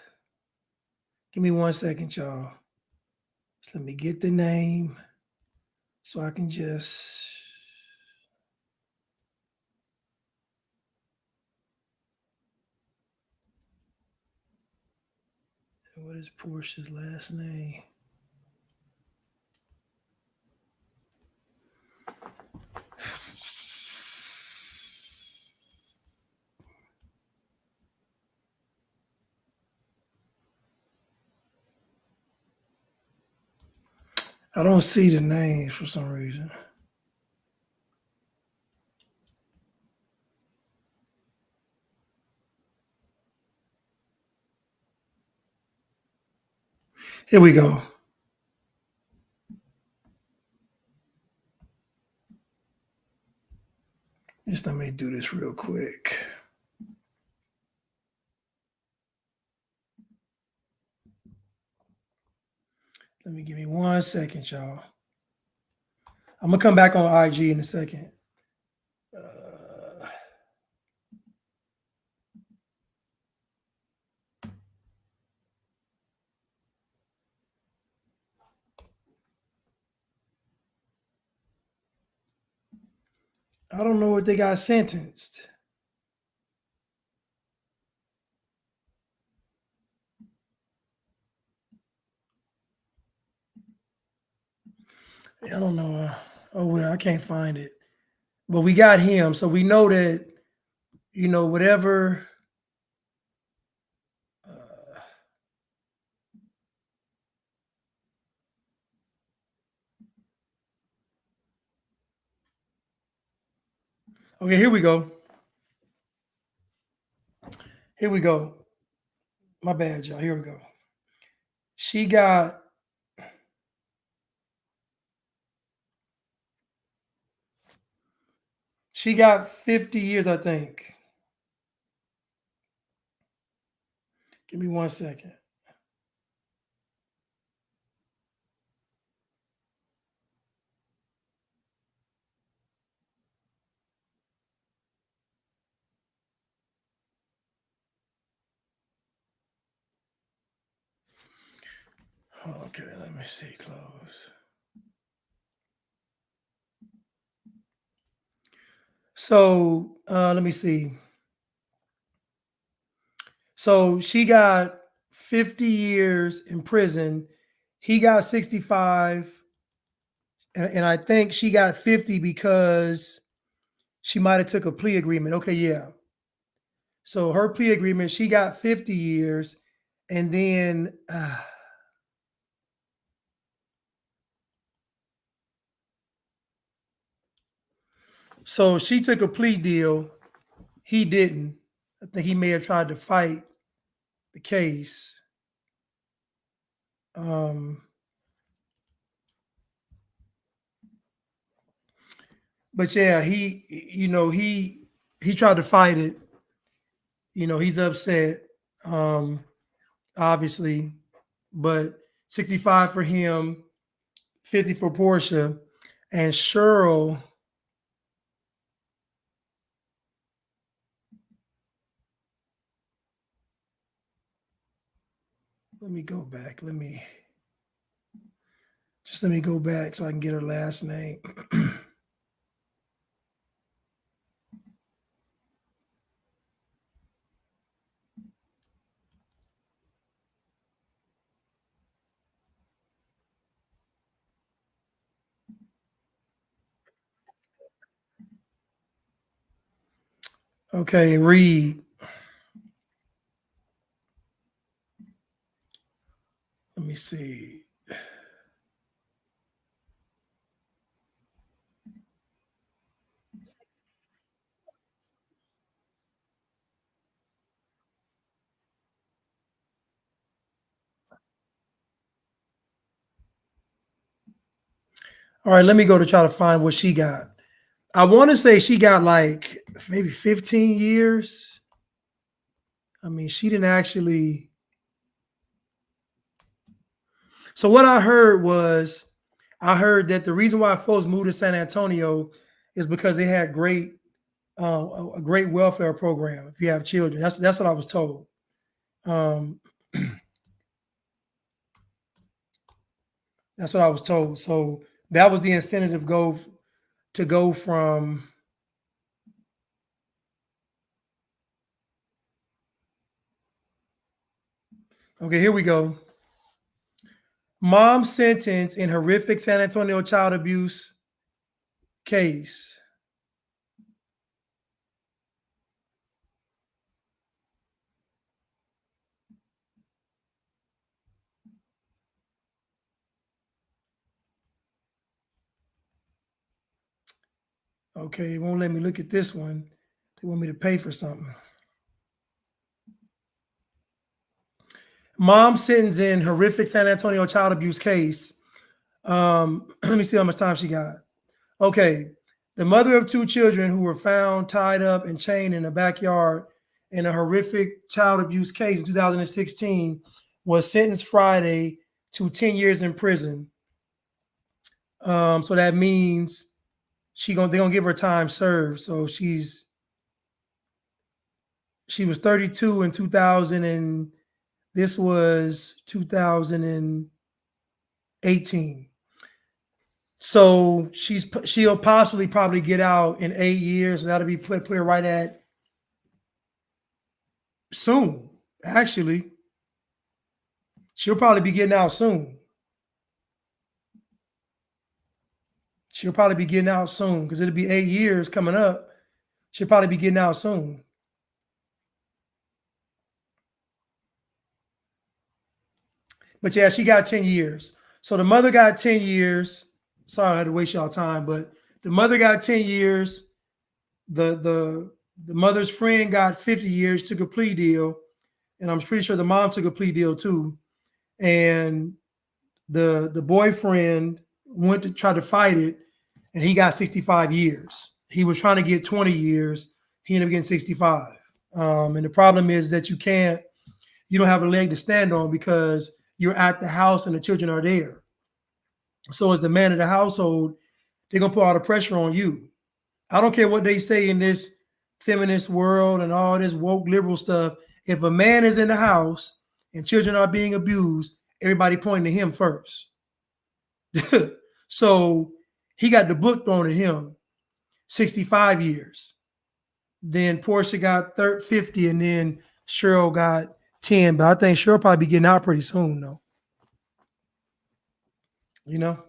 me 1 second, y'all. Just let me get the name so I can just. What is Portia's last name? I don't see the names for some reason. Here we go. Just let me do this real quick. Let me give me 1 second, y'all. I'm gonna come back on IG in a second. I don't know what they got sentenced. I don't know. Oh well, I can't find it. But we got him, so we know that whatever. Okay, here we go. Here we go. My bad, y'all. Here we go. She got She got 50 years, I think. Give me 1 second. Okay, let me see. Close. So let me see. So she got 50 years in prison. He got 65. And I think she got 50 because she might have took a plea agreement. Okay, yeah. So her plea agreement, she got 50 years. And then so she took a plea deal. He didn't. I think he may have tried to fight the case. But yeah, he tried to fight it. He's upset. obviously, but 65 for him, 50 for Portia, and Cheryl. Let me go back. Let me go back so I can get her last name. Okay, Reed. Let me see. All right, let me go to try to find what she got. I want to say she got like maybe 15 years. I mean, she didn't actually. So what I heard was, I heard that the reason why folks moved to San Antonio is because they had a great welfare program. If you have children, that's what I was told. That's what I was told. So that was the incentive to go from. Okay, here we go. Mom sentenced in horrific San Antonio child abuse case. Okay, it won't let me look at this one. They want me to pay for something. Mom sentenced in horrific San Antonio child abuse case. Let me see how much time she got. Okay, the mother of two children who were found tied up and chained in a backyard in a horrific child abuse case in 2016 was sentenced Friday to 10 years in prison. So that means they're gonna give her time served. So she was 32 in 2000 and this was 2018. So she'll possibly probably get out in 8 years. So that'll be put her right at soon. Actually, she'll probably be getting out soon. She'll probably be getting out soon because it'll be 8 years coming up. She'll probably be getting out soon. But yeah, she got 10 years. So the mother got 10 years. Sorry, I had to waste y'all time, but the mother got 10 years. The mother's friend got 50 years, took a plea deal. And I'm pretty sure the mom took a plea deal too. And the boyfriend went to try to fight it, and he got 65 years. He was trying to get 20 years. He ended up getting 65. And the problem is that you don't have a leg to stand on because you're at the house and the children are there. So as the man of the household, they're gonna put all the pressure on you. I don't care what they say in this feminist world and all this woke liberal stuff. If a man is in the house and children are being abused, everybody pointing to him first. So he got the book thrown at him, 65 years. Then Portia got 50, and then Cheryl got 10. But I think Cheryl probably be getting out pretty soon, though. You know?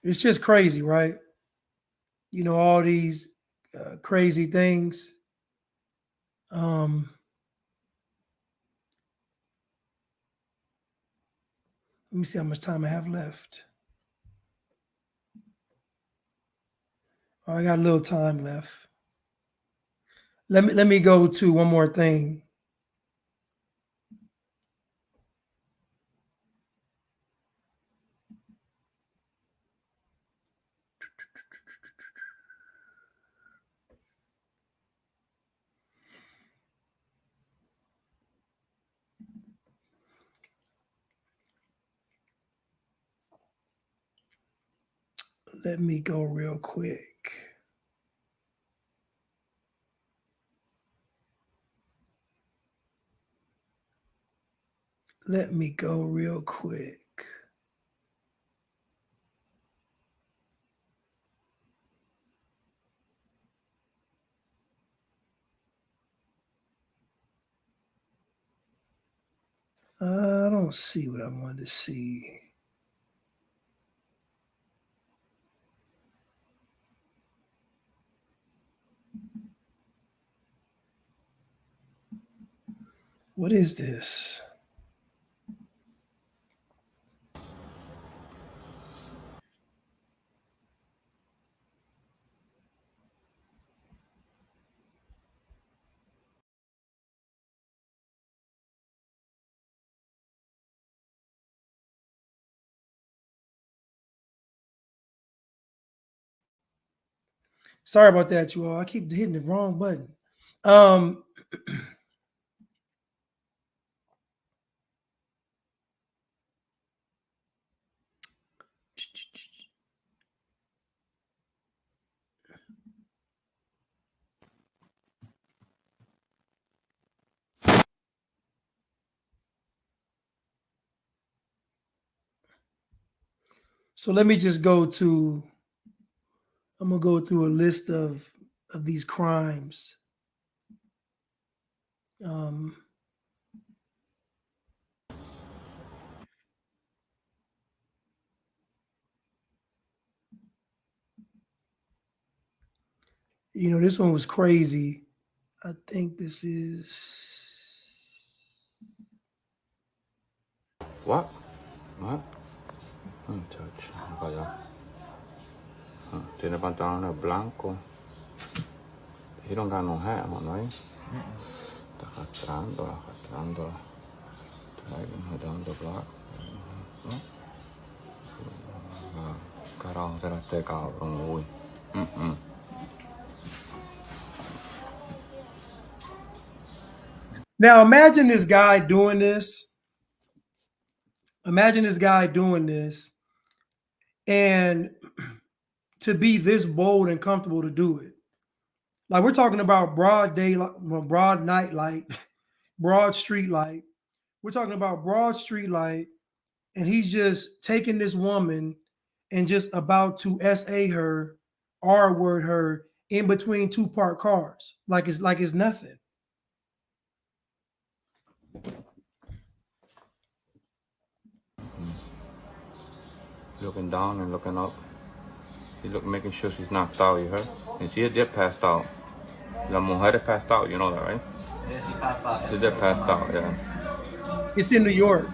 It's just crazy, right? You know, all these crazy things. Let me see how much time I have left. Oh, I got a little time left. Let me go to one more thing. Let me go real quick. Let me go real quick. I don't see what I wanted to see. What is this? Sorry about that, you all. I keep hitting the wrong button. So let me just go to, I'm gonna go through a list of these crimes. You know, this one was crazy. I think this is. What? What? Touch. Vaya. Tiene pantalones blancos. He don't got no hat on, right? Está arrastrando. Dragging her down the block. Carajo, será este cabrón, uy. Now imagine this guy doing this. Imagine this guy doing this, and to be this bold and comfortable to do it. Like, we're talking about broad daylight, broad night light, broad street light. We're talking about broad street light, and he's just taking this woman and just about to SA her, R-word her in between two parked cars, like it's nothing. Looking down and looking up. He's making sure she's knocked out, you heard? And she did passed out. La mujer passed out, you know that, right? Yeah, she passed out. She did passed out, yeah. It's in New York.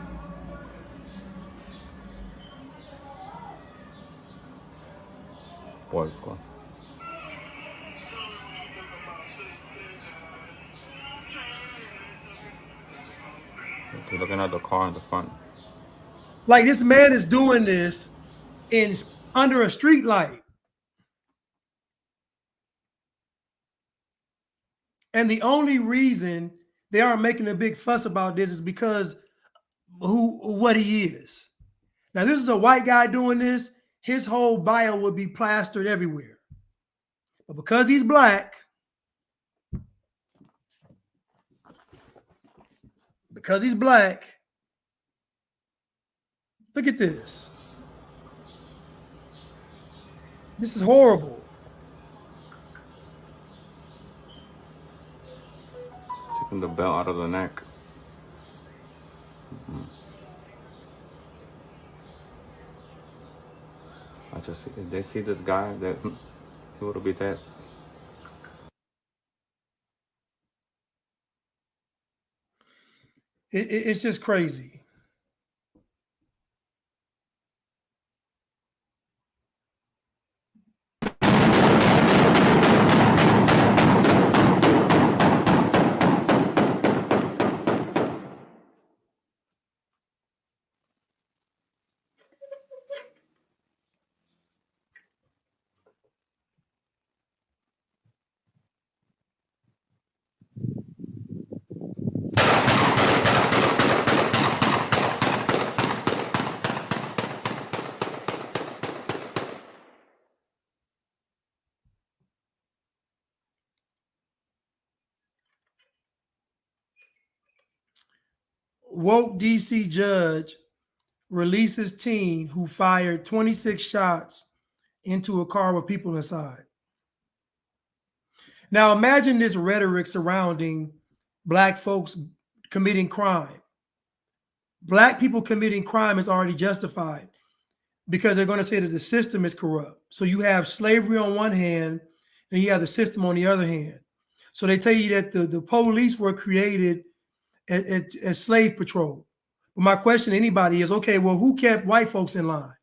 Puerco. You're looking at the car in the front. Like, this man is doing this under a street light. And the only reason they aren't making a big fuss about this is because what he is. Now, this is a white guy doing this. His whole bio would be plastered everywhere. But because he's black, look at this. This is horrible. Taking the belt out of the neck. I just, if they see this guy, that he would be dead. It's just crazy. Woke DC judge releases teen who fired 26 shots into a car with people inside. Now imagine this rhetoric surrounding black folks committing crime. Black people committing crime is already justified because they're going to say that the system is corrupt. So you have slavery on one hand and you have the system on the other hand. So they tell you that the police were created as slave patrol. But my question to anybody is, okay, well, who kept white folks in line?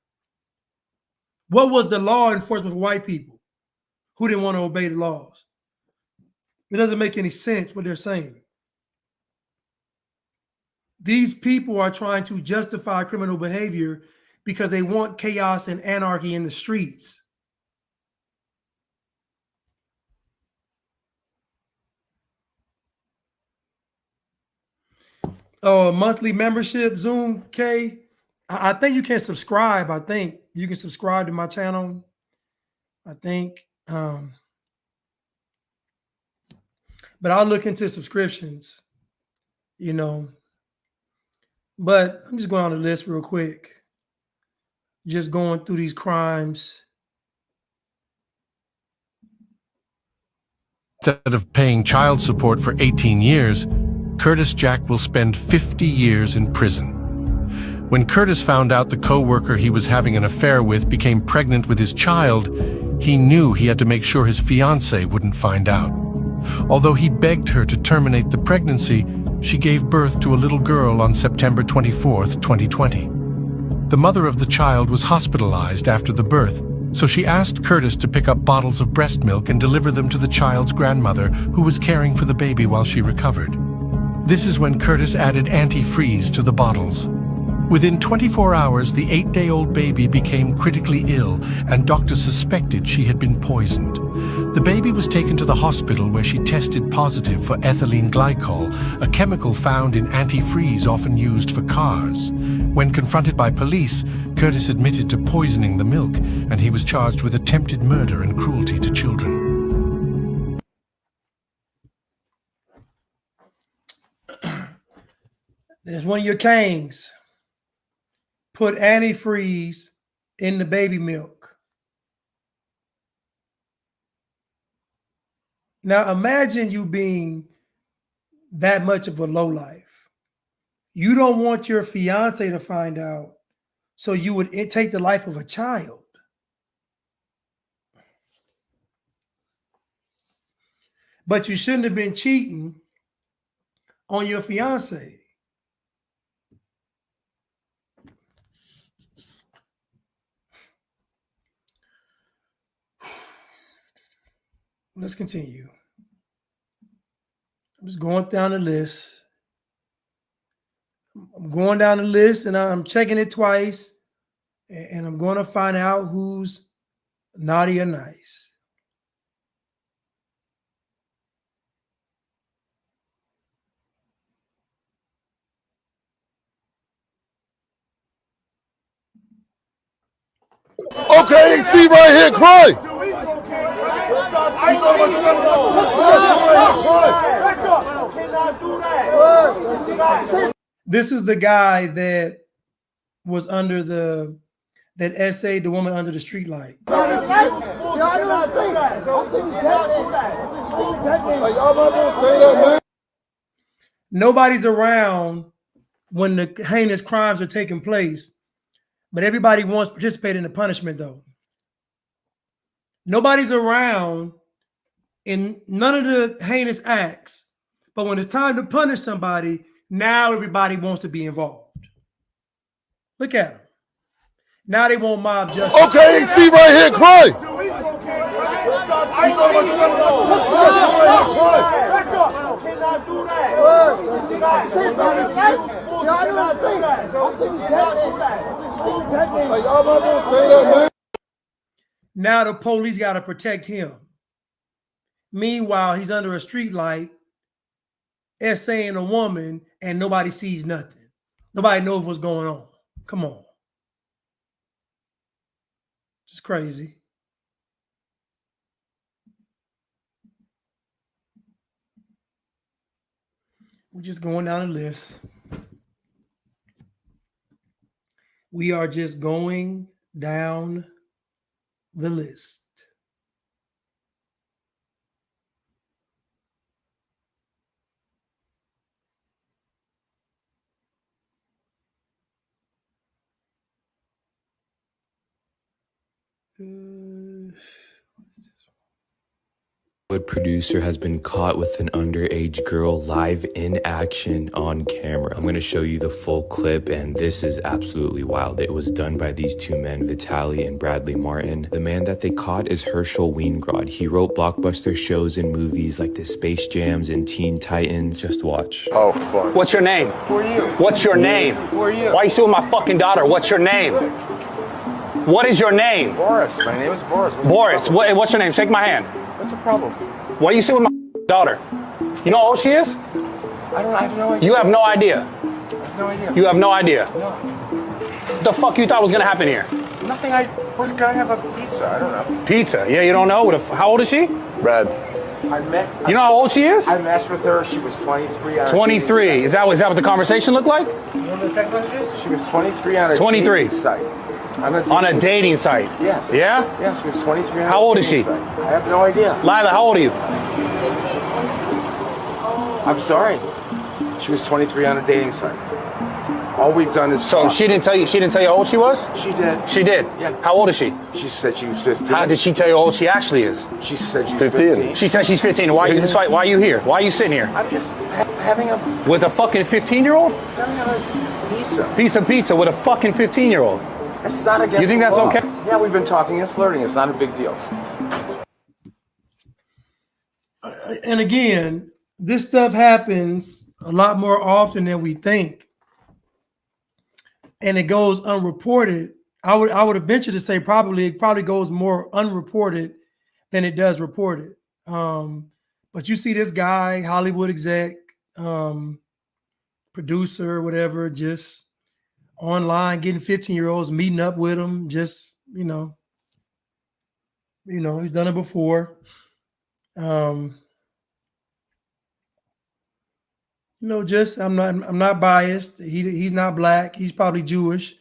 What was the law enforcement for white people who didn't want to obey the laws? It doesn't make any sense what they're saying. These people are trying to justify criminal behavior because they want chaos and anarchy in the streets. Oh, monthly membership, Zoom, K. I think you can subscribe. I think you can subscribe to my channel. I think. But I'll look into subscriptions, you know. But I'm just going on the list real quick. Just going through these crimes. Instead of paying child support for 18 years, Curtis Jack will spend 50 years in prison. When Curtis found out the co-worker he was having an affair with became pregnant with his child, he knew he had to make sure his fiancée wouldn't find out. Although he begged her to terminate the pregnancy, she gave birth to a little girl on September 24th, 2020. The mother of the child was hospitalized after the birth, so she asked Curtis to pick up bottles of breast milk and deliver them to the child's grandmother, who was caring for the baby while she recovered. This is when Curtis added antifreeze to the bottles. Within 24 hours, the 8-day-old baby became critically ill, and doctors suspected she had been poisoned. The baby was taken to the hospital where she tested positive for ethylene glycol, a chemical found in antifreeze often used for cars. When confronted by police, Curtis admitted to poisoning the milk, and he was charged with attempted murder and cruelty to children. There's one of your kings. Put antifreeze in the baby milk. Now imagine you being that much of a lowlife. You don't want your fiance to find out, so you would take the life of a child. But you shouldn't have been cheating on your fiance. Let's continue. I'm just going down the list. I'm going down the list and I'm checking it twice. And I'm going to find out who's naughty or nice. Okay, see right here, cry. This is the guy that was under that essay, the woman under the street light. Nobody's around when the heinous crimes are taking place, but everybody wants to participate in the punishment though. Nobody's around in none of the heinous acts, but when it's time to punish somebody, now everybody wants to be involved. Look at them. Now they want mob justice. Okay, see right here, cry. Now the police got to protect him. Meanwhile, he's under a street light, essaying a woman, and nobody sees nothing. Nobody knows what's going on. Come on. Just crazy. We're just going down the list. We are just going down the list. Hollywood producer has been caught with an underage girl live in action on camera. I'm going to show you the full clip, and this is absolutely wild. It was done by these two men, Vitaly and Bradley Martin. The man that they caught is Herschel Weingrod. He wrote blockbuster shows and movies like the Space Jams and Teen Titans. Just watch. Oh, fuck. What's your name? Who are you? What's your name? Who are you? Why are you suing my fucking daughter? What's your name? What is your name? Boris. My name is Boris. Boris. What's your name? Shake my hand. What's the problem? Why are you suing my daughter? You know how old she is? I have no idea. You have no idea. I have no idea. You have no idea. No. What the fuck you thought was gonna happen here? Nothing. We're gonna have a pizza. I don't know. Pizza? Yeah, you don't know? How old is she? Brad. You know how old she is? I messed with her. She was 23. 23. Is that what the conversation looked like? You know the text messages? She was 23 on a 23. dating site. On a dating site? Yes. Yeah? Yeah, she was 23 on How old is she? site. I have no idea. Lila, how old are you? I'm sorry. She was 23 on a dating site. All we've done is So talk. she didn't tell you how old she was? She did. She did? Yeah. How old is she? She said she was 15. How did she tell you how old she actually is? She said she's 15. She said she's 15. Why are you here? Why are you sitting here? I'm just having a With a fucking 15-year-old? having a pizza. Piece of pizza with a fucking 15-year-old. It's not against You think the that's law. okay? Yeah, we've been talking and flirting. It's not a big deal. And again, this stuff happens a lot more often than we think, and it goes unreported. I would venture to say it probably goes more unreported than it does reported. But you see this guy, Hollywood exec, producer, whatever, just online getting 15-year-olds, meeting up with them, just you know, he's done it before. Just I'm not biased. He's not black. He's probably Jewish.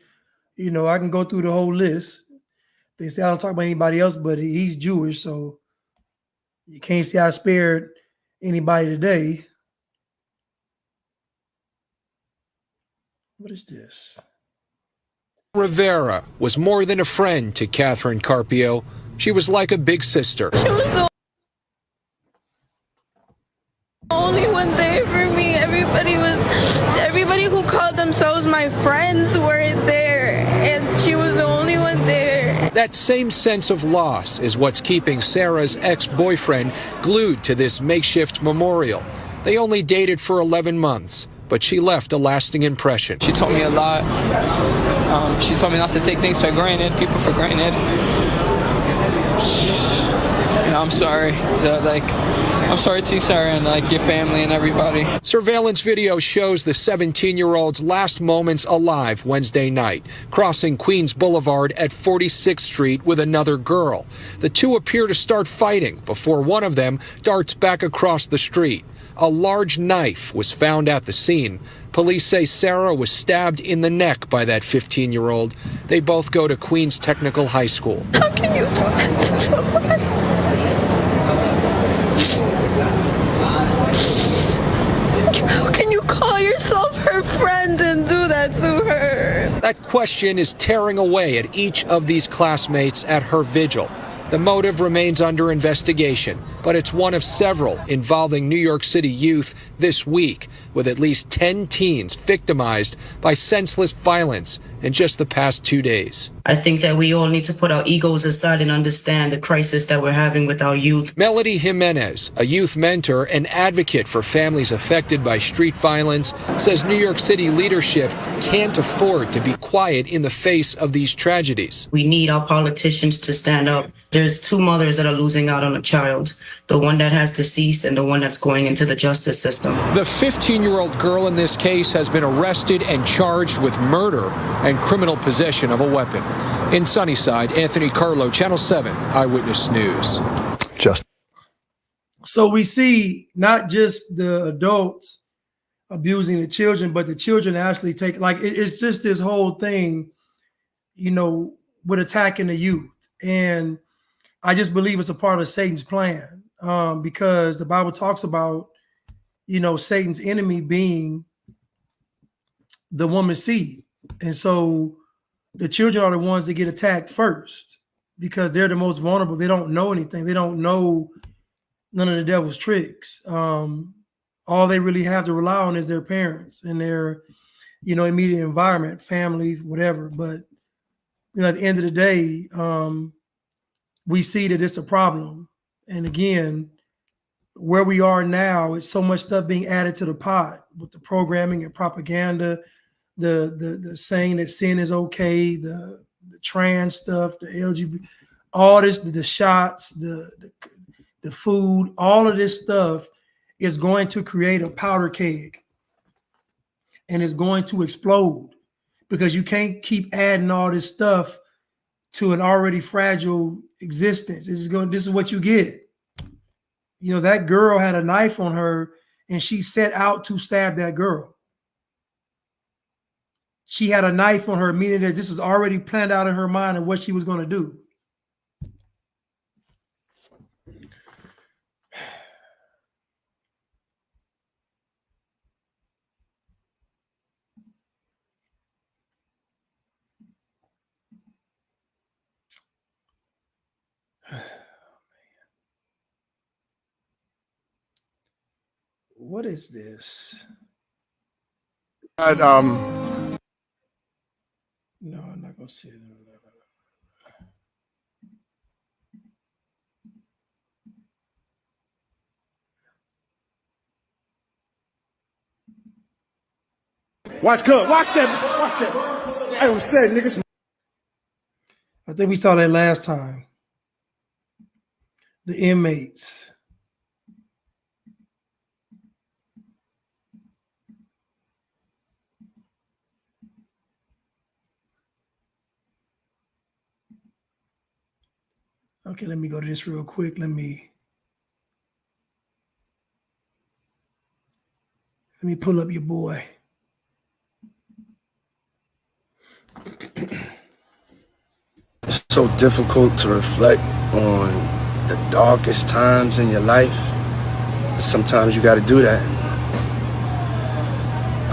I can go through the whole list. They say I don't talk about anybody else, but he's Jewish, so you can't say I spared anybody today. What is this? Rivera was more than a friend to Catherine Carpio. She was like a big sister. She was the only one there for me. Everybody who called themselves my friends weren't there, and she was the only one there. That same sense of loss is what's keeping Sarah's ex-boyfriend glued to this makeshift memorial. They only dated for 11 months, but she left a lasting impression. She taught me a lot. She told me not to take things for granted, people for granted. And I'm sorry. I'm sorry to you, Sarah, and your family and everybody. Surveillance video shows the 17-year-old's last moments alive Wednesday night, crossing Queens Boulevard at 46th Street with another girl. The two appear to start fighting before one of them darts back across the street. A large knife was found at the scene. Police say Sarah was stabbed in the neck by that 15-year-old. They both go to Queens Technical High School. How can you do that to someone? How can you call yourself her friend and do that to her? That question is tearing away at each of these classmates at her vigil. The motive remains under investigation, but it's one of several involving New York City youth this week, with at least 10 teens victimized by senseless violence in just the past 2 days. I think that we all need to put our egos aside and understand the crisis that we're having with our youth. Melody Jimenez, a youth mentor and advocate for families affected by street violence, says New York City leadership can't afford to be quiet in the face of these tragedies. We need our politicians to stand up. There's two mothers that are losing out on a child, the one that has deceased and the one that's going into the justice system. The 15-year-old girl in this case has been arrested and charged with murder and criminal possession of a weapon. In Sunnyside, Anthony Carlo, Channel 7 Eyewitness News. So we see not just the adults abusing the children, but the children actually take, it's just this whole thing with attacking the youth. And I just believe it's a part of Satan's plan, because the Bible talks about, Satan's enemy being the woman's seed. And so the children are the ones that get attacked first because they're the most vulnerable. They don't know anything. They don't know none of the devil's tricks. All they really have to rely on is their parents and their, immediate environment, family, whatever. But, at the end of the day, we see that it's a problem. And again, where we are now, it's so much stuff being added to the pot with the programming and propaganda, the saying that sin is okay, the trans stuff, the LGBT, all this, the shots, the food, all of this stuff is going to create a powder keg, and it's going to explode because you can't keep adding all this stuff to an already fragile existence. This is what you get. That girl had a knife on her and she set out to stab that girl. She had a knife on her, meaning that this is already planned out in her mind of what she was going to do. What is this? No, I'm not gonna see it. Watch them. Watch them. Hey, what's that, niggas? I think we saw that last time. The inmates. Okay, let me go to this real quick. Let me pull up your boy. It's so difficult to reflect on the darkest times in your life. Sometimes you got to do that.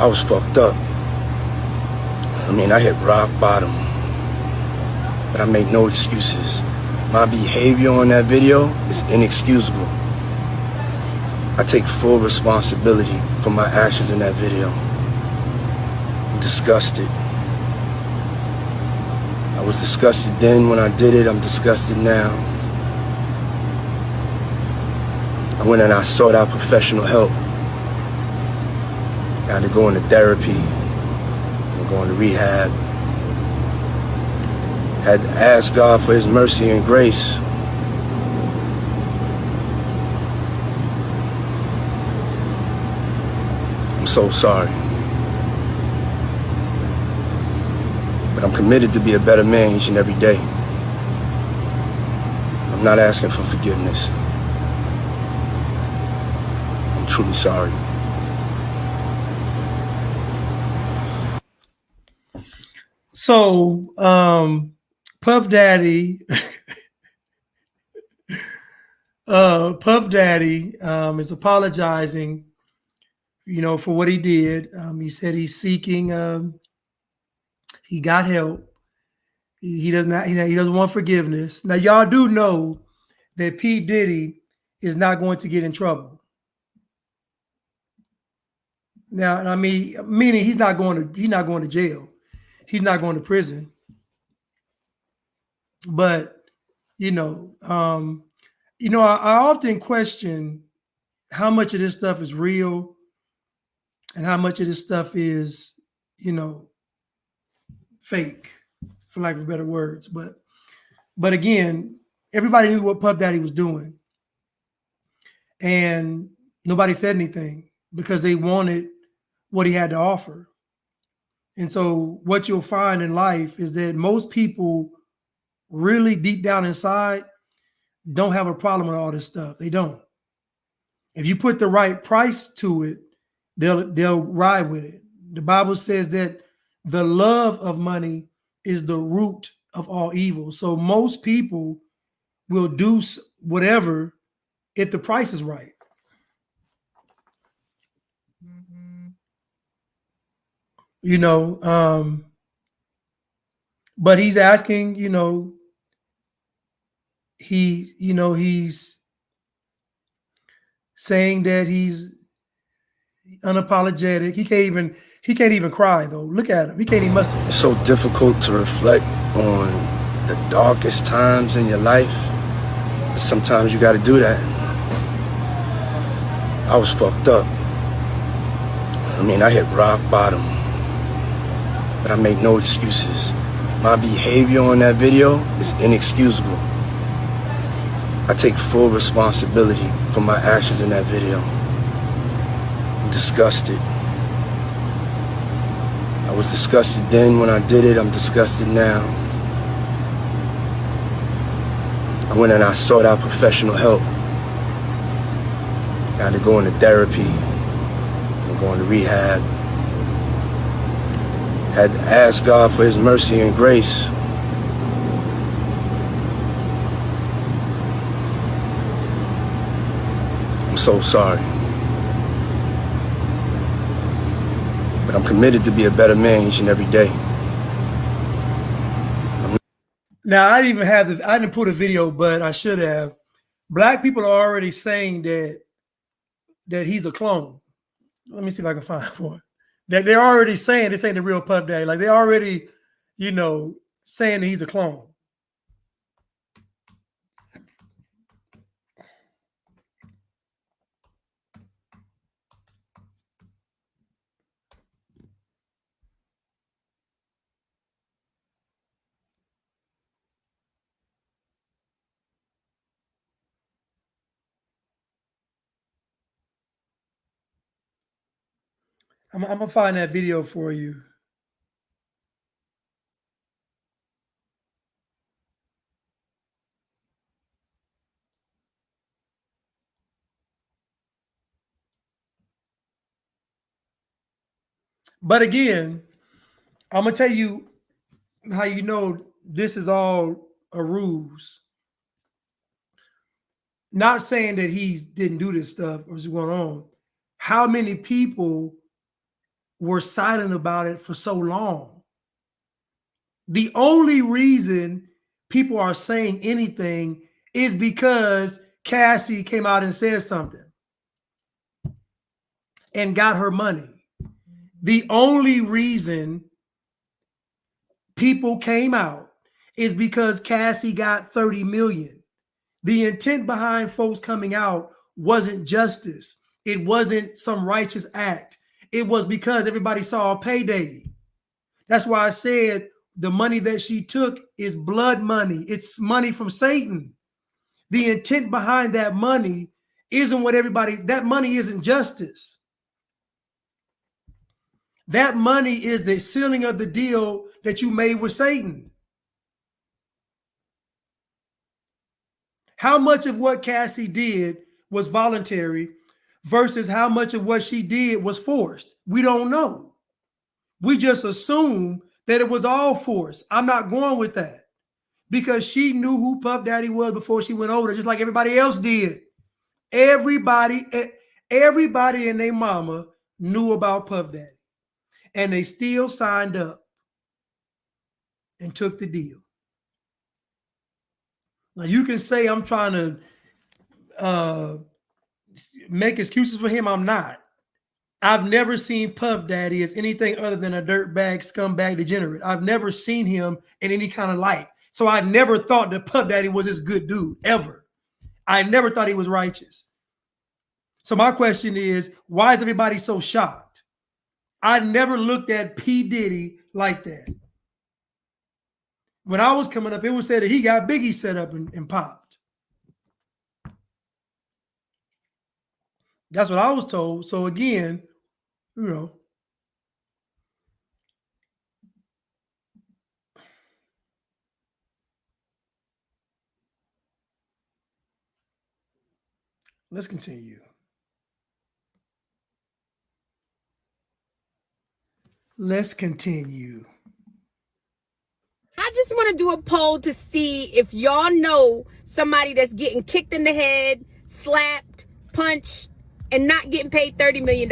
I was fucked up. I hit rock bottom. But I make no excuses. My behavior on that video is inexcusable. I take full responsibility for my actions in that video. I'm disgusted. I was disgusted then when I did it. I'm disgusted now. I went and I sought out professional help. I had to go into therapy, going to rehab. Had to ask God for his mercy and grace. I'm so sorry. But I'm committed to be a better man each and every day. I'm not asking for forgiveness. I'm truly sorry. So, Puff Daddy, is apologizing, for what he did. He said he's seeking. He got help. He does not. He doesn't want forgiveness. Now, y'all do know that P. Diddy is not going to get in trouble. Now, meaning he's not going to jail. He's not going to prison. But I often question how much of this stuff is real and how much of this stuff is, fake, for lack of better words. But again, everybody knew what Puff Daddy was doing, and nobody said anything because they wanted what he had to offer. And so what you'll find in life is that most people really deep down inside don't have a problem with all this stuff. They don't. If you put the right price to it, they'll ride with it. The Bible says that the love of money is the root of all evil. So most people will do whatever if the price is right. You know, but he's asking, he's saying that he's unapologetic. He can't even cry though. Look at him. He can't even muster. It's so difficult to reflect on the darkest times in your life. But sometimes you got to do that. I was fucked up. I mean, I hit rock bottom. But I make no excuses. My behavior on that video is inexcusable. I take full responsibility for my actions in that video. I'm disgusted. I was disgusted then when I did it. I'm disgusted now. I went and I sought out professional help. I had to go into therapy. I'm going to rehab. Had to ask God for his mercy and grace. I'm so sorry. But I'm committed to be a better man each and every day. Now, I didn't put a video, but I should have. Black people are already saying that he's a clone. Let me see if I can find one. That they're already saying this ain't the real Puff Daddy. Like they're already, saying that he's a clone. I'm gonna find that video for you. But again, I'm gonna tell you how you know this is all a ruse. Not saying that he didn't do this stuff or what's going on. How many people were silent about it for so long? The only reason people are saying anything is because Cassie came out and said something and got her money. The only reason people came out is because Cassie got 30 million. The intent behind folks coming out wasn't justice. It wasn't some righteous act. It was because everybody saw a payday. That's why I said the money that she took is blood money. It's money from Satan. The intent behind that money isn't that money isn't justice. That money is the sealing of the deal that you made with Satan. How much of what Cassie did was voluntary versus how much of what she did was forced? We don't know. We just assume that it was all forced. I'm not going with that because she knew who Puff Daddy was before she went over there, just like everybody else did. Everybody and their mama knew about Puff Daddy, and they still signed up and took the deal. Now you can say I'm trying to make excuses for him. I'm not. I've never seen Puff Daddy as anything other than a dirtbag, scumbag, degenerate. I've never seen him in any kind of light. So I never thought that Puff Daddy was this good dude, ever. I never thought he was righteous. So my question is, why is everybody so shocked? I never looked at P. Diddy like that. When I was coming up, it was said that he got Biggie set up and popped. That's what I was told. So again, let's continue. Let's continue. to do a poll to see if y'all know somebody that's getting kicked in the head, slapped, punched, and not getting paid $30 million.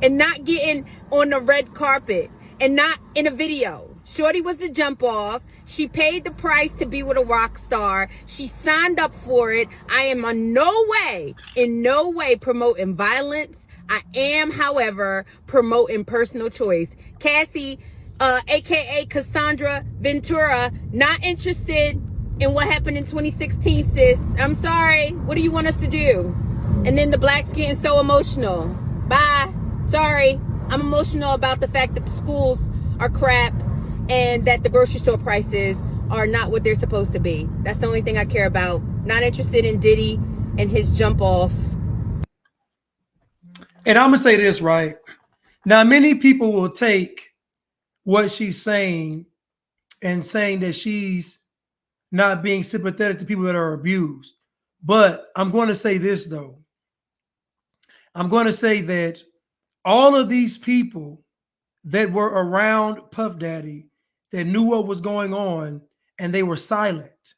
And not getting on the red carpet. And not in a video. Shorty was the jump off. She paid the price to be with a rock star. She signed up for it. I am in no way promoting violence. I am, however, promoting personal choice. Cassie, aka Cassandra Ventura, not interested in what happened in 2016, sis. I'm sorry. What do you want us to do? And then the blacks getting so emotional. Bye. Sorry. I'm emotional about the fact that the schools are crap and that the grocery store prices are not what they're supposed to be. That's the only thing I care about. Not interested in Diddy and his jump off. And I'm going to say this, right? Now, many people will take what she's saying and saying that she's not being sympathetic to people that are abused. But I'm going to say this, though. I'm going to say that all of these people that were around Puff Daddy, that knew what was going on, and they were silent.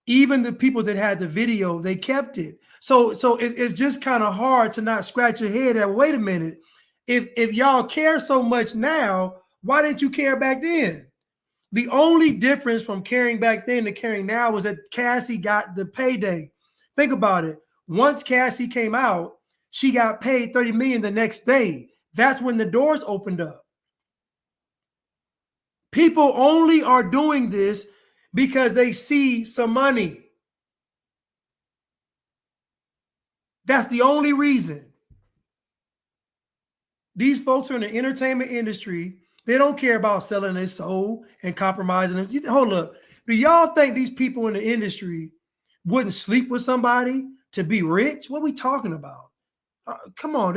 Even the people that had the video, they kept it. So it's just kind of hard to not scratch your head at, wait a minute, if y'all care so much now, why didn't you care back then? The only difference from caring back then to caring now was that Cassie got the payday. Think about it. Once Cassie came out, she got paid $30 million the next day. That's when the doors opened up. People only are doing this because they see some money. That's the only reason. These folks are in the entertainment industry. They don't care about selling their soul and compromising them. Hold up. Do y'all think these people in the industry wouldn't sleep with somebody to be rich? What are we talking about? Come on.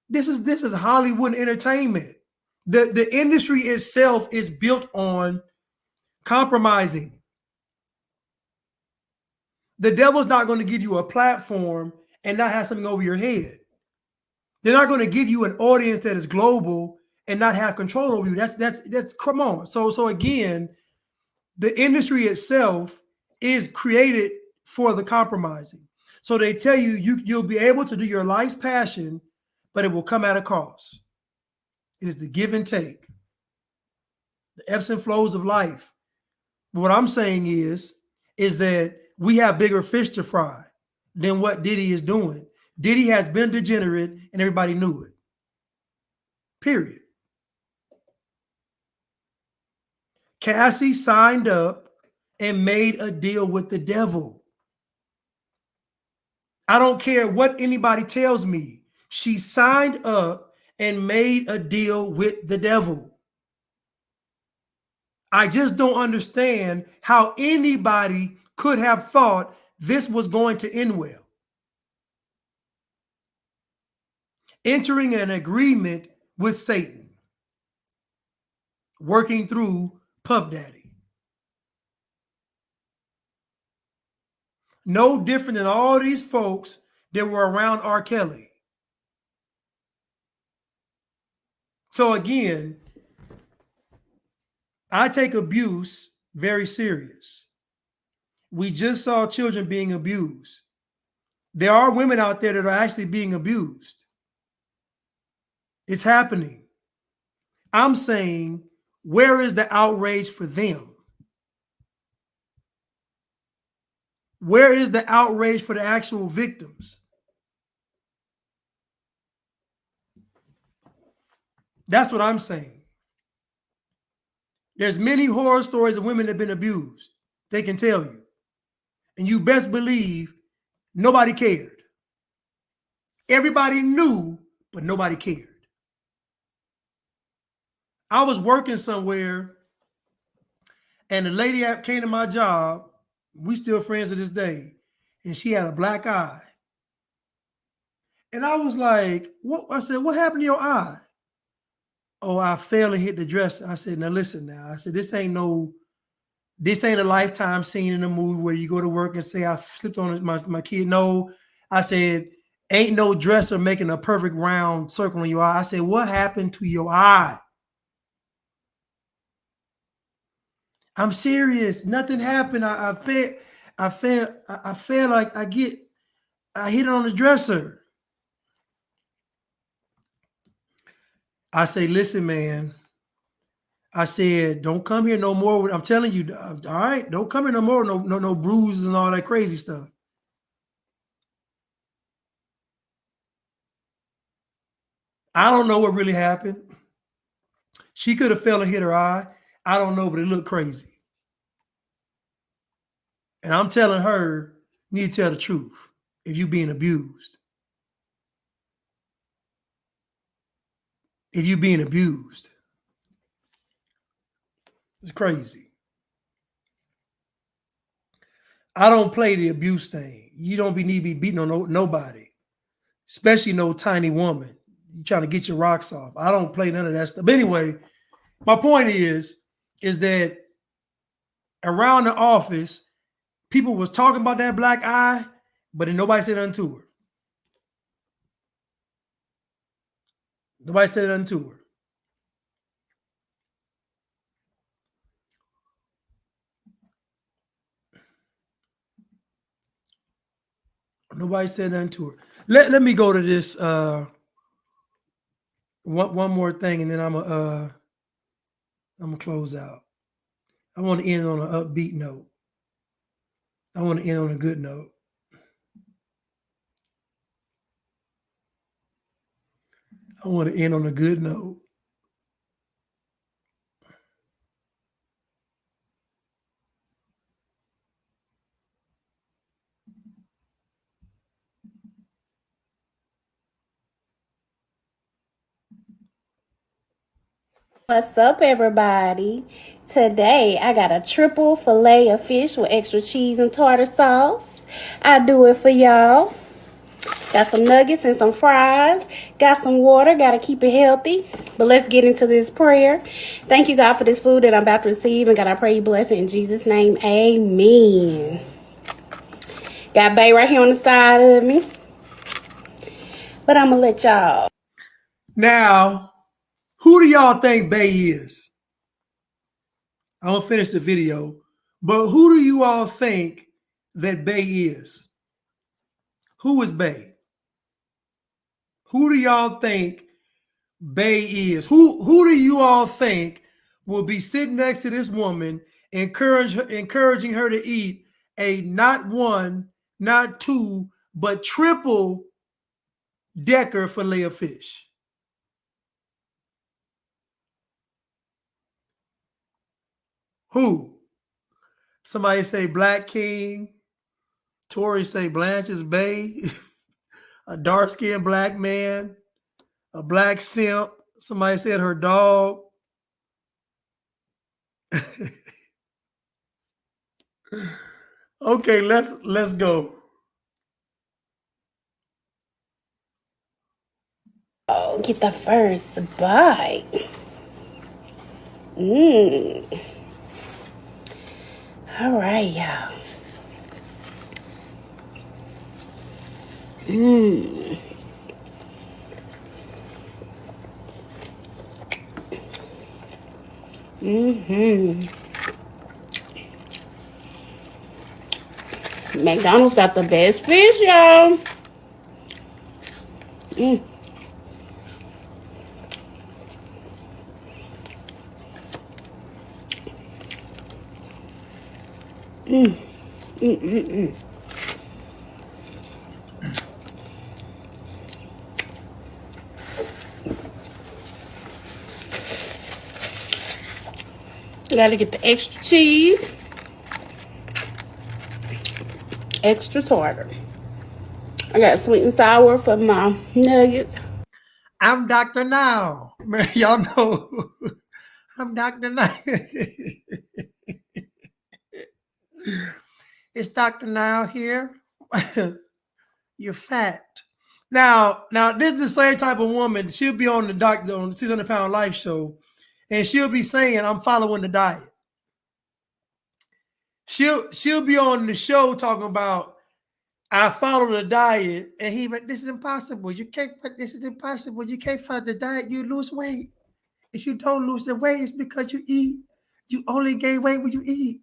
This is Hollywood entertainment. The industry itself is built on compromising. The devil's not going to give you a platform and not have something over your head. They're not going to give you an audience that is global and not have control over you. That's come on. So again, the industry itself is created for the compromising. So they tell you you'll be able to do your life's passion, but it will come at a cost. It is the give and take, the ebbs and flows of life. But what I'm saying is that we have bigger fish to fry than what Diddy is doing. Diddy has been degenerate and everybody knew it. Period. Cassie signed up and made a deal with the devil. I don't care what anybody tells me. She signed up and made a deal with the devil. I just don't understand how anybody could have thought this was going to end well. Entering an agreement with Satan, working through Puff Daddy. No different than all these folks that were around R. Kelly. So again, I take abuse very serious. We just saw children being abused. There are women out there that are actually being abused. It's happening. I'm saying, where is the outrage for them? Where is the outrage for the actual victims? That's what I'm saying. There's many horror stories of women that have been abused. They can tell you. And you best believe nobody cared. Everybody knew, but nobody cared. I was working somewhere and the lady came to my job. We still friends to this day. And she had a black eye. And I was like, what? I said, what happened to your eye? Oh, I fell and hit the dresser. I said, now listen now. I said, this ain't a Lifetime scene in a movie where you go to work and say, I slipped on my kid. No, I said, ain't no dresser making a perfect round circle in your eye. I said, what happened to your eye? I'm serious. Nothing happened. I feel like I hit it on the dresser. I say, listen, man. I said, don't come here no more. I'm telling you, all right, don't come here no more. No bruises and all that crazy stuff. I don't know what really happened. She could have fell and hit her eye. I don't know, but it looked crazy. And I'm telling her, you need to tell the truth if you're being abused. If you're being abused. It's crazy. I don't play the abuse thing. You don't need to be beating on nobody, especially no tiny woman. You trying to get your rocks off. I don't play none of that stuff. But anyway, my point is that around the office, people was talking about that black eye, but then nobody said nothing to her. Nobody said nothing to her. Nobody said nothing to her. Let me go to this one more thing, and then I'm gonna close out. I want to end on an upbeat note. I want to end on a good note. I want to end on a good note. What's up, everybody? Today I got a triple fillet of fish with extra cheese and tartar sauce. I do it for y'all. Got some nuggets and some fries. Got some water. Got to keep it healthy. But let's get into this prayer. Thank you, God, for this food that I'm about to receive. And God, I pray you bless it in Jesus' name. Amen. Got Bay right here on the side of me. But I'm going to let y'all. Now, who do y'all think Bay is? I'm going to finish the video. But who do you all think that Bay is? Who is Bay? Who do y'all think Bay is? Who do you all think will be sitting next to this woman, encouraging her to eat a not one, not two, but triple decker fillet of fish? Who? Somebody say Black King. Tori say Blanche's Bay. A dark-skinned black man. A black simp. Somebody said her dog. Okay, let's go. Oh, get the first bite. All right, y'all. McDonald's got the best fish, y'all. Gotta get the extra cheese, extra tartar. I got sweet and sour for my nuggets. I'm Dr. Now. Man, y'all know I'm Dr. Now. It's Dr. Now here. You're fat. Now, this is the same type of woman. She'll be on the 600 Pound Life show, and she'll be saying, I'm following the diet. She'll be on the show talking about, I follow the diet, and he like, this is impossible. This is impossible. You can't follow the diet. You lose weight. If you don't lose the weight, it's because you eat You only gain weight when you eat.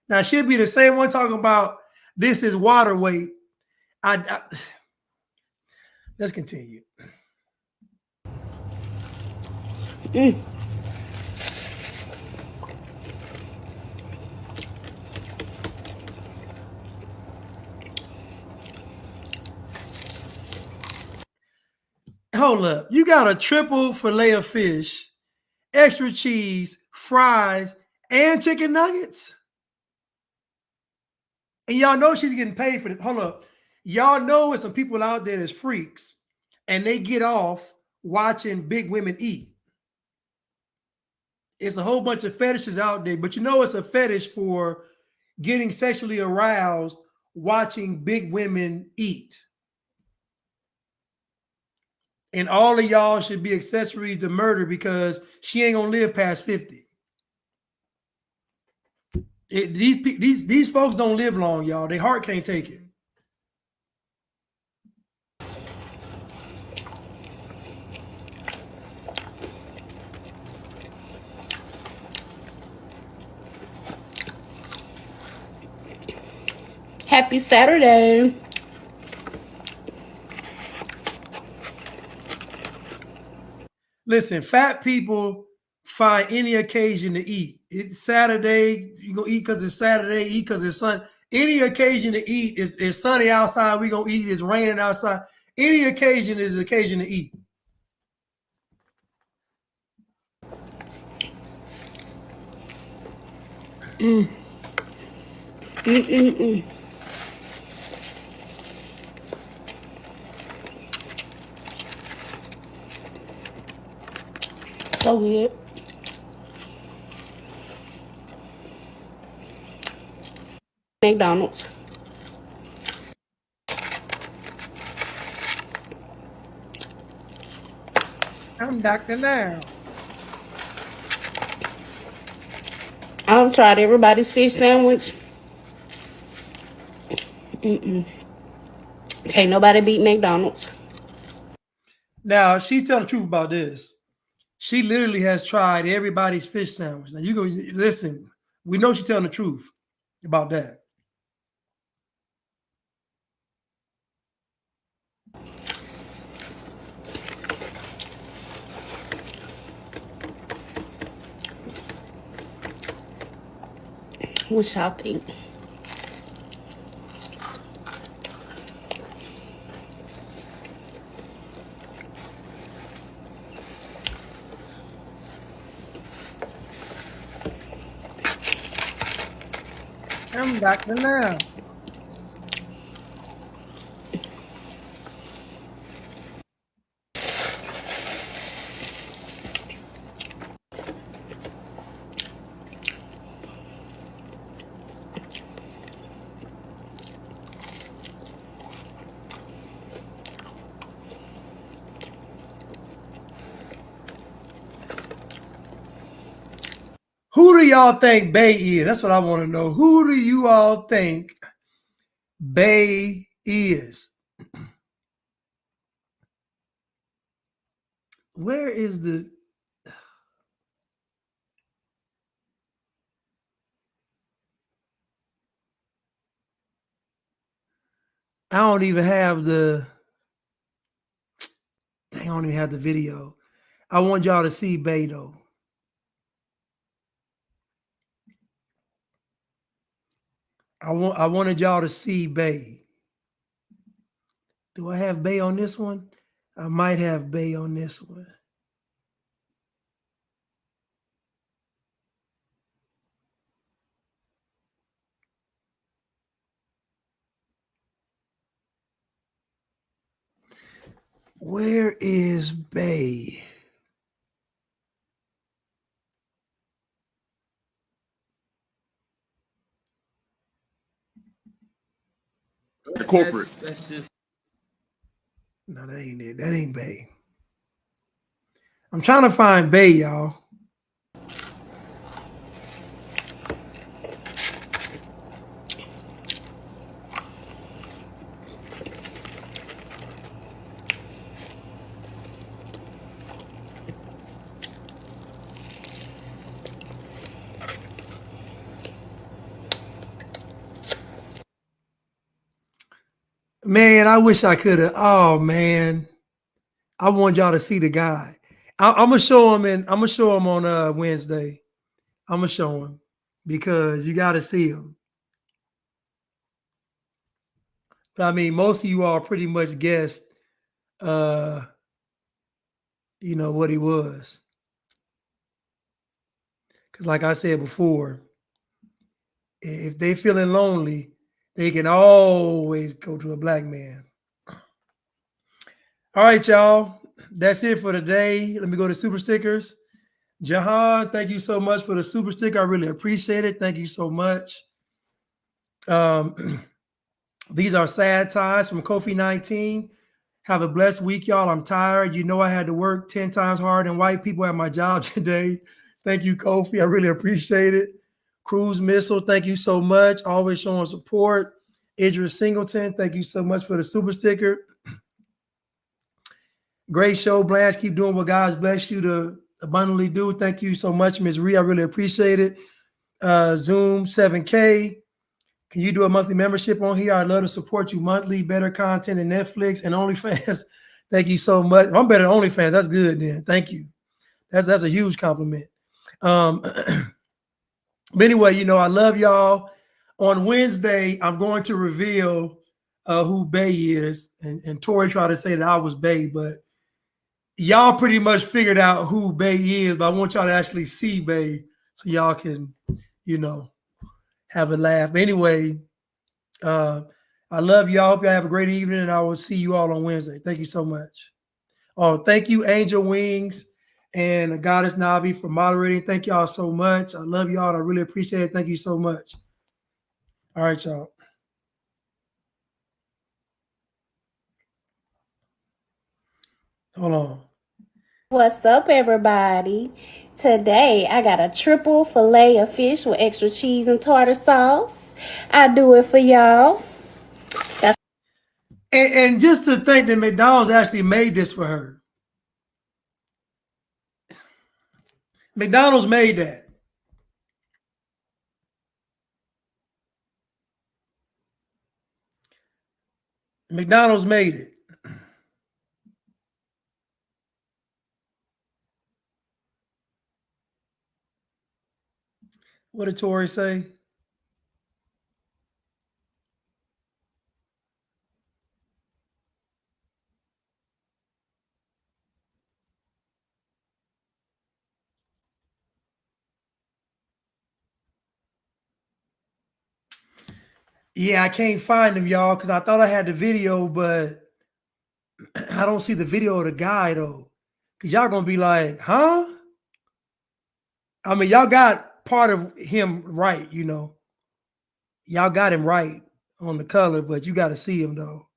Now she'll be the same one talking about this is water weight. Let's continue. Hold up. You got a triple fillet of fish, extra cheese, fries, and chicken nuggets? And y'all know she's getting paid for it. Hold up. Y'all know there's some people out there that's freaks and they get off watching big women eat. It's a whole bunch of fetishes out there, but you know it's a fetish for getting sexually aroused watching big women eat. And all of y'all should be accessories to murder because she ain't gonna live past 50. These folks don't live long, y'all. Their heart can't take it. Happy Saturday. Listen, fat people find any occasion to eat. It's Saturday, you go eat because it's Saturday, eat because it's sun. Any occasion to eat is sunny outside, we gonna eat. It's raining outside. Any occasion is an occasion to eat. So good. McDonald's. I'm Dr. Now. I've tried everybody's fish sandwich. Can't nobody beat McDonald's. Now, she's telling the truth about this. She literally has tried everybody's fish sandwich. Now, you go listen. We know she's telling the truth about that. What y'all think? I'm Dr. Now. Who do y'all think Bay is? That's what I want to know. Who do you all think Bay is? Where is the... I don't even have the... I don't even have the video. I want y'all to see Bay, though. I wanted y'all to see Bay. Do I have Bay on this one? I might have Bay on this one. Where is Bay? Corporate. That's just... No, that ain't it. That ain't Bay. I'm trying to find Bay, y'all. Man, I wish I could have. Oh man, I want y'all to see the guy. I'm gonna show him, and I'm gonna show him on Wednesday. I'm gonna show him because you got to see him. But I mean, most of you all pretty much guessed, uh, what he was. Because, like I said before, if they feeling lonely, they can always go to a black man. All right, y'all. That's it for today. Let me go to super stickers. Jahan, thank you so much for the super sticker. I really appreciate it. Thank you so much. These are sad times from Kofi 19. Have a blessed week, y'all. I'm tired. You know I had to work 10 times harder than white people at my job today. Thank you, Kofi. I really appreciate it. Cruise Missile, thank you so much. Always showing support. Idris Singleton, thank you so much for the super sticker. Great show, Blanche. Keep doing what God's blessed you to abundantly do. Thank you so much, Ms. Ree. I really appreciate it. Zoom 7K. Can you do a monthly membership on here? I'd love to support you monthly. Better content than Netflix and OnlyFans. Thank you so much. I'm better than OnlyFans. That's good then. Thank you. That's a huge compliment. But anyway, I love y'all. On Wednesday, I'm going to reveal who Bay is. And Tori tried to say that I was Bay, but y'all pretty much figured out who Bay is. But I want y'all to actually see Bay so y'all can, have a laugh. But anyway, I love y'all. Hope y'all have a great evening, and I will see you all on Wednesday. Thank you so much. Oh, thank you, Angel Wings and Goddess Navi for moderating. Thank y'all so much. I love y'all. I really appreciate it. Thank you so much. All right, y'all. Hold on. What's up, everybody? Today, I got a triple fillet of fish with extra cheese and tartar sauce. I do it for y'all. And just to think that McDonald's actually made this for her. McDonald's made that. McDonald's made it. What did Tori say? Yeah, I can't find them, y'all, because I thought I had the video, but I don't see the video of the guy, though. Because y'all going to be like, huh? I mean, y'all got part of him right, Y'all got him right on the color, but you got to see him, though.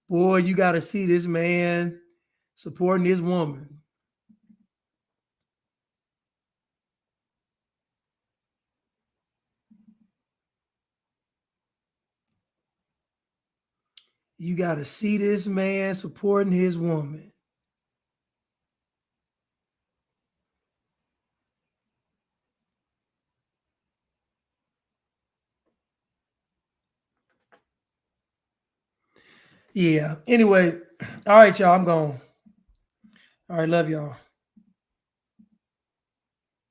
Boy, you got to see this man supporting his woman. You got to see this man supporting his woman. Yeah. Anyway, all right, y'all. I'm gone. All right. Love y'all.